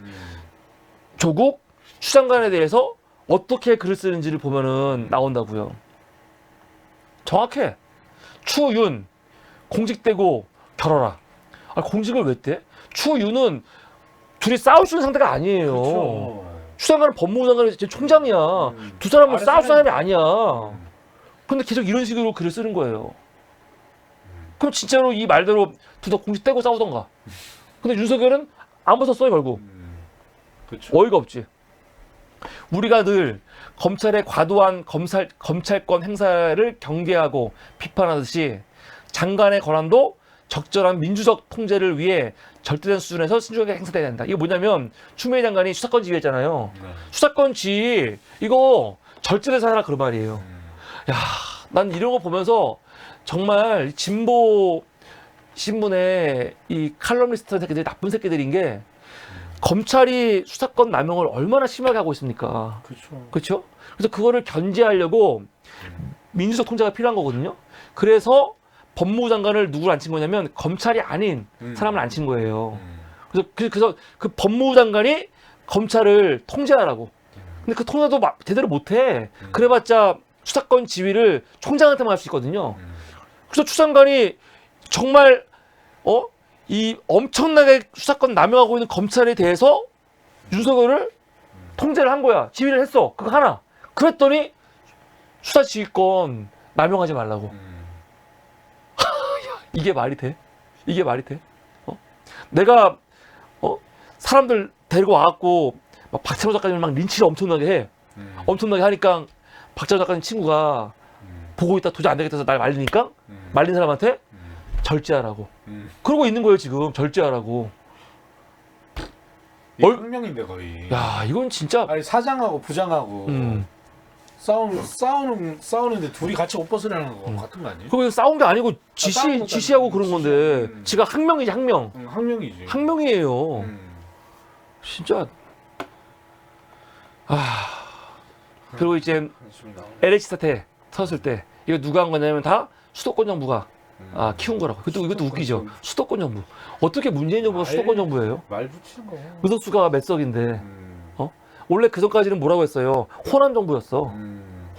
Speaker 1: 조국 추장관에 대해서 어떻게 글을 쓰는지를 보면은 나온다고요. 정확해. 추윤 공직되고 결어라. 아, 공직을 왜 떼? 추윤은 둘이 싸울 수 있는 상대가 아니에요.
Speaker 2: 그렇죠.
Speaker 1: 추장관은 법무부 장관이 제 총장이야. 두 사람은 싸울 사람이 아니야. 근데 계속 이런 식으로 글을 쓰는 거예요. 그럼 진짜로 이 말대로 둘 다 공직 떼고 싸우던가. 근데 윤석열은 안 벗었어요, 결국.
Speaker 2: 그렇죠.
Speaker 1: 어이가 없지. 우리가 늘 검찰의 과도한 검찰권 행사를 경계하고 비판하듯이 장관의 권한도 적절한 민주적 통제를 위해 절대된 수준에서 신중하게 행사돼야 된다. 이게 뭐냐면 추미애 장관이 수사권 지휘했잖아요. 수사권 지휘 이거 절제돼서 하라 그런 말이에요. 야, 난 이런 거 보면서 정말 진보 신문의 이 칼럼니스트 새끼들이 나쁜 새끼들인 게 검찰이 수사권 남용을 얼마나 심하게 하고 있습니까?
Speaker 2: 그렇죠.
Speaker 1: 그렇죠? 그래서 그거를 견제하려고 민주적 통제가 필요한 거거든요. 그래서 법무부 장관을 누구를 앉힌 거냐면 검찰이 아닌 사람을 앉힌 거예요. 그래서 그 법무부 장관이 검찰을 통제하라고. 근데 그 통제도 제대로 못해. 그래봤자 수사권 지휘를 총장한테만 할 수 있거든요. 그래서 추장관이 정말 이 엄청나게 수사권 남용하고 있는 검찰에 대해서 윤석열을 통제를 한 거야. 지휘를 했어. 그거 하나. 그랬더니 수사 지휘권 남용하지 말라고. 이게 말이 돼? 이게 말이 돼? 내가 사람들 데리고 와갖고 막 박찬호 작가님 막 린치를 엄청나게 해. 엄청나게 하니까 박찬호 작가님 친구가 보고 있다 도저히 안 되겠다 해서 날 말리니까 말린 사람한테 절제하라고. 그러고 있는 거예요 지금. 절제하라고.
Speaker 2: 이게 혁명인데 거의.
Speaker 1: 야, 이건 진짜.
Speaker 2: 아니 사장하고 부장하고 싸우는데 둘이 같이 옷 벗으라는 거 같은 거 아니에요?
Speaker 1: 그거 싸운 게 아니고
Speaker 2: 싸우는 것도
Speaker 1: 지시하고
Speaker 2: 아니고
Speaker 1: 그런 건데 지가 항명이지 항명.
Speaker 2: 학명이지.
Speaker 1: 항명이에요. 진짜. 그리고 이제 LH 사태 터졌을 때 이거 누가 한 거냐면 다 수도권 정부가 키운 거라고. 이것도 웃기죠. 수도권 정부. 어떻게 문재인 정부가 수도권 정부예요?
Speaker 2: 말 붙이는 거.
Speaker 1: 의석수가 몇 석인데. 원래 그 전까지는 뭐라고 했어요? 호남 정부였어.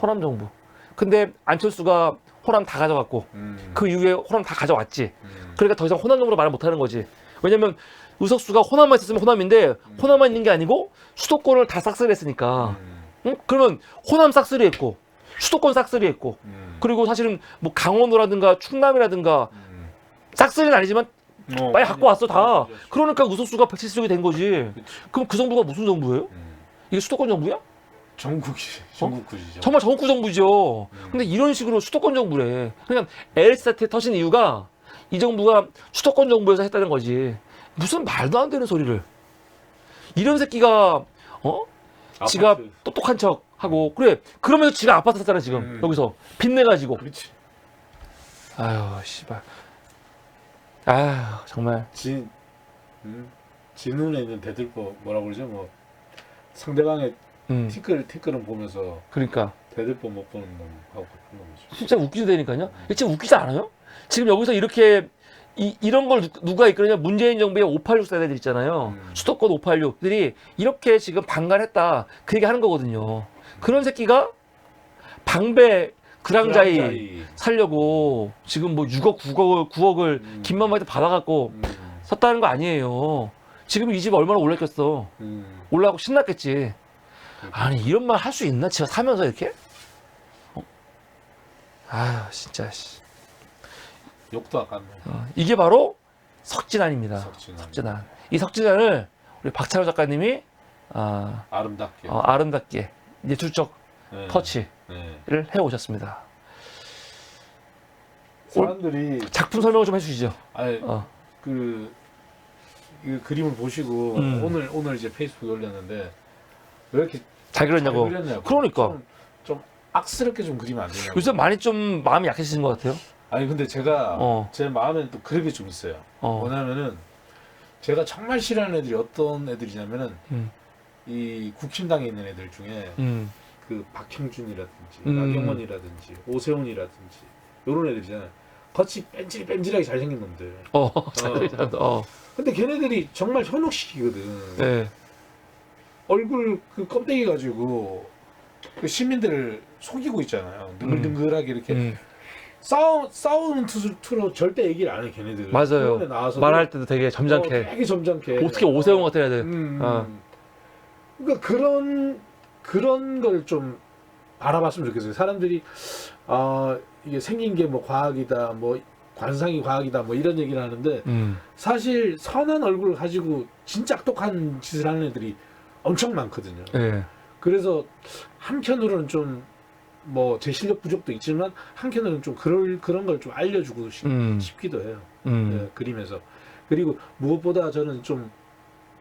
Speaker 1: 호남 정부. 근데 안철수가 호남 다 가져갔고 그 이후에 호남 다 가져왔지. 그러니까 더 이상 호남 정부로 말을 못하는 거지. 왜냐면 의석수가 호남만 있었으면 호남인데 호남만 있는 게 아니고 수도권을 다 싹쓸이 했으니까. 그러면 호남 싹쓸이 했고 수도권 싹쓸이 했고 그리고 사실은 뭐 강원도라든가 충남이라든가 싹쓸이는 아니지만 많이 갖고 왔어 다. 그러니까 의석수가 170석이 된 거지. 그럼 그 정부가 무슨 정부예요? 이게 수도권 정부야?
Speaker 2: 전국구시죠.
Speaker 1: 정말 전국구 정부죠. 근데 이런 식으로 수도권 정부래. 그러니까 LH 사태 터진 이유가 이 정부가 수도권 정부에서 했다는 거지. 무슨 말도 안 되는 소리를. 이런 새끼가 지가
Speaker 2: 아파트.
Speaker 1: 똑똑한 척 하고 그래. 그러면서 지가 아파트 샀잖아 지금 여기서 빚내가지고.
Speaker 2: 그렇지.
Speaker 1: 아유 씨발. 아유 정말.
Speaker 2: 지 눈에 있는 대들보 뭐라 그러죠? 뭐 상대방의 티끌은 보면서
Speaker 1: 그러니까
Speaker 2: 대들보 못 보는 놈하고 같은 놈이죠.
Speaker 1: 진짜 웃기다니까요. 이게 진짜 웃기지 않아요? 지금 여기서 이렇게 이런 걸 누가 이끌느냐? 문재인 정부의 586 세대들 있잖아요. 수도권 586들이 이렇게 지금 방관했다. 그 얘기 하는 거거든요. 그런 새끼가 방배 그랑자이 살려고 지금 뭐 6억, 9억을 김만만한테 받아갖고 샀다는 거 아니에요. 지금 이 집 얼마나 올랐겠어. 올라가고 신났겠지. 아니 이런 말 할 수 있나? 제가 사면서 이렇게? 아유 진짜.
Speaker 2: 욕도 아깝네.
Speaker 1: 이게 바로 석진환입니다.
Speaker 2: 석진환.
Speaker 1: 석진환. 이 석진환을 우리 박찬호 작가님이 아름답게 예술적
Speaker 2: 네.
Speaker 1: 터치를
Speaker 2: 네.
Speaker 1: 해 오셨습니다.
Speaker 2: 사람들이
Speaker 1: 작품 설명을 좀 해주시죠.
Speaker 2: 아니 그 이 그림을 보시고 오늘 이제 페이스북에 올렸는데 왜 이렇게
Speaker 1: 잘 그렸냐고. 그러니까
Speaker 2: 좀 악스럽게 좀 그리면 안 되냐고.
Speaker 1: 요새 많이 좀 마음이 약해지신 것 같아요.
Speaker 2: 아니 근데 제가 제 마음에는 또 그런 게 좀 있어요. 뭐냐면은 제가 정말 싫어하는 애들이 어떤 애들이냐면은 이 국힘당에 있는 애들 중에 그 박형준이라든지 나경원이라든지 오세훈이라든지 이런 애들이잖아요. 겉이 뺀질뺀질하게 잘생긴 놈들. 근데 걔네들이 정말 현혹시키거든.
Speaker 1: 네.
Speaker 2: 얼굴 그 껍데기 가지고 그 시민들을 속이고 있잖아요. 능글능글하게 이렇게 싸우는 투로 절대 얘기를 안 해 걔네들.
Speaker 1: 맞아요. 말할 때도 되게 점잖게.
Speaker 2: 되게 점잖게.
Speaker 1: 어떻게 오세훈 같은 애들.
Speaker 2: 그러니까 그런 걸 좀 알아봤으면 좋겠어요. 사람들이 이게 생긴 게 뭐 과학이다, 뭐 관상이 과학이다, 뭐 이런 얘기를 하는데 사실 선한 얼굴을 가지고 진짜 악독한 짓을 하는 애들이 엄청 많거든요.
Speaker 1: 네.
Speaker 2: 그래서 한편으로는 좀 뭐 제 실력 부족도 있지만 한편으로는 좀 그런 걸 좀 알려주고 싶기도 해요. 네, 그림에서. 그리고 무엇보다 저는 좀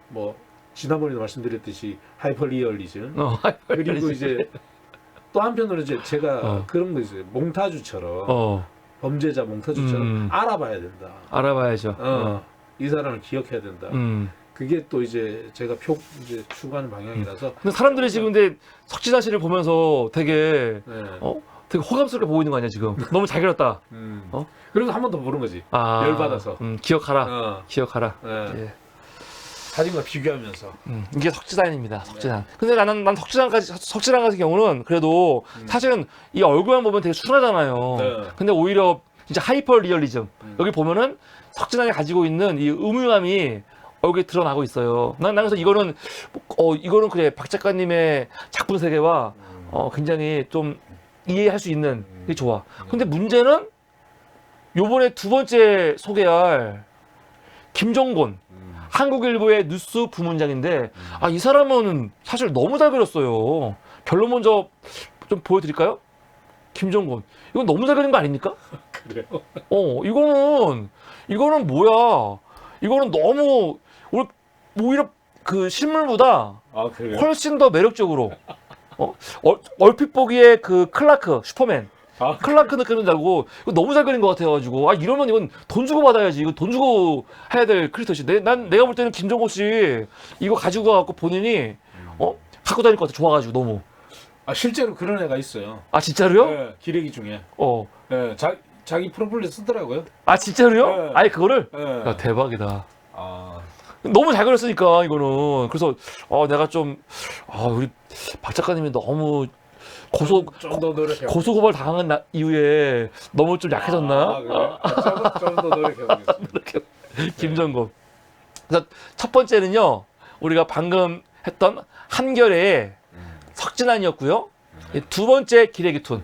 Speaker 2: 뭐 지난번에도 말씀드렸듯이 하이퍼 리얼리즘. 그리고 이제 또 한편으로 이제 제가 그런 거 있어요. 몽타주처럼 범죄자 몽타주처럼 알아봐야 된다.
Speaker 1: 알아봐야죠.
Speaker 2: 이 사람을 기억해야 된다. 그게 또 이제 제가 이제 추구하는 방향이라서.
Speaker 1: 근데 사람들이 지금 근데 석진환 씨를 보면서 되게 되게 호감스럽게 보고 있는 거 아니야 지금? 너무 잘 그렸다.
Speaker 2: 그래서 한 번 더 보는 거지. 열받아서.
Speaker 1: 기억하라. 기억하라. 예.
Speaker 2: 사진과 비교하면서.
Speaker 1: 이게 석진환입니다. 석진환. 근데 난 석진환 같은 경우는 그래도 사실은 이 얼굴만 보면 되게 순하잖아요. 근데 오히려 진짜 하이퍼 리얼리즘. 여기 보면은 석진환이 가지고 있는 이 음흉함이 얼굴에 드러나고 있어요. 난 그래서 이거는 그래 박 작가님의 작품 세계와 굉장히 좀 이해할 수 있는 게 좋아. 근데 문제는 요번에 두 번째 소개할 김종곤. 한국일보의 뉴스 부문장인데 이 사람은 사실 너무 잘 그렸어요. 결론 먼저 좀 보여드릴까요? 김종곤. 이건 너무 잘 그린 거 아닙니까?
Speaker 2: 그래요?
Speaker 1: 이거는 뭐야? 이거는 너무 오히려 그 실물보다 훨씬 더 매력적으로 얼핏 보기에 그 클라크 슈퍼맨 클라크 느낌은 나고 이거 너무 잘 그린 것 같아가지고 이러면 이건 돈 주고 받아야지. 이거 돈 주고 해야 될 크리에이터지. 내가 볼 때는 김종곤 씨 이거 가지고 가갖고 본인이 갖고 다닐 것 같아. 좋아가지고 너무.
Speaker 2: 실제로 그런 애가 있어요.
Speaker 1: 진짜로요?
Speaker 2: 네, 기레기 중에. 네, 자기 프로필에 쓰더라고요.
Speaker 1: 진짜로요?
Speaker 2: 네.
Speaker 1: 아니 그거를?
Speaker 2: 네.
Speaker 1: 야, 대박이다. 너무 잘 그렸으니까 이거는. 그래서 내가 좀 우리 박 작가님이 너무
Speaker 2: 좀더 노력해.
Speaker 1: 고소고발 당한 이후에 너무 좀 약해졌나?
Speaker 2: 그래? 좀 더 노력해보겠습니다.
Speaker 1: 김종곤. 그래서 첫 번째는요, 우리가 방금 했던 한결의 석진환이었고요. 두 번째 기레기툰.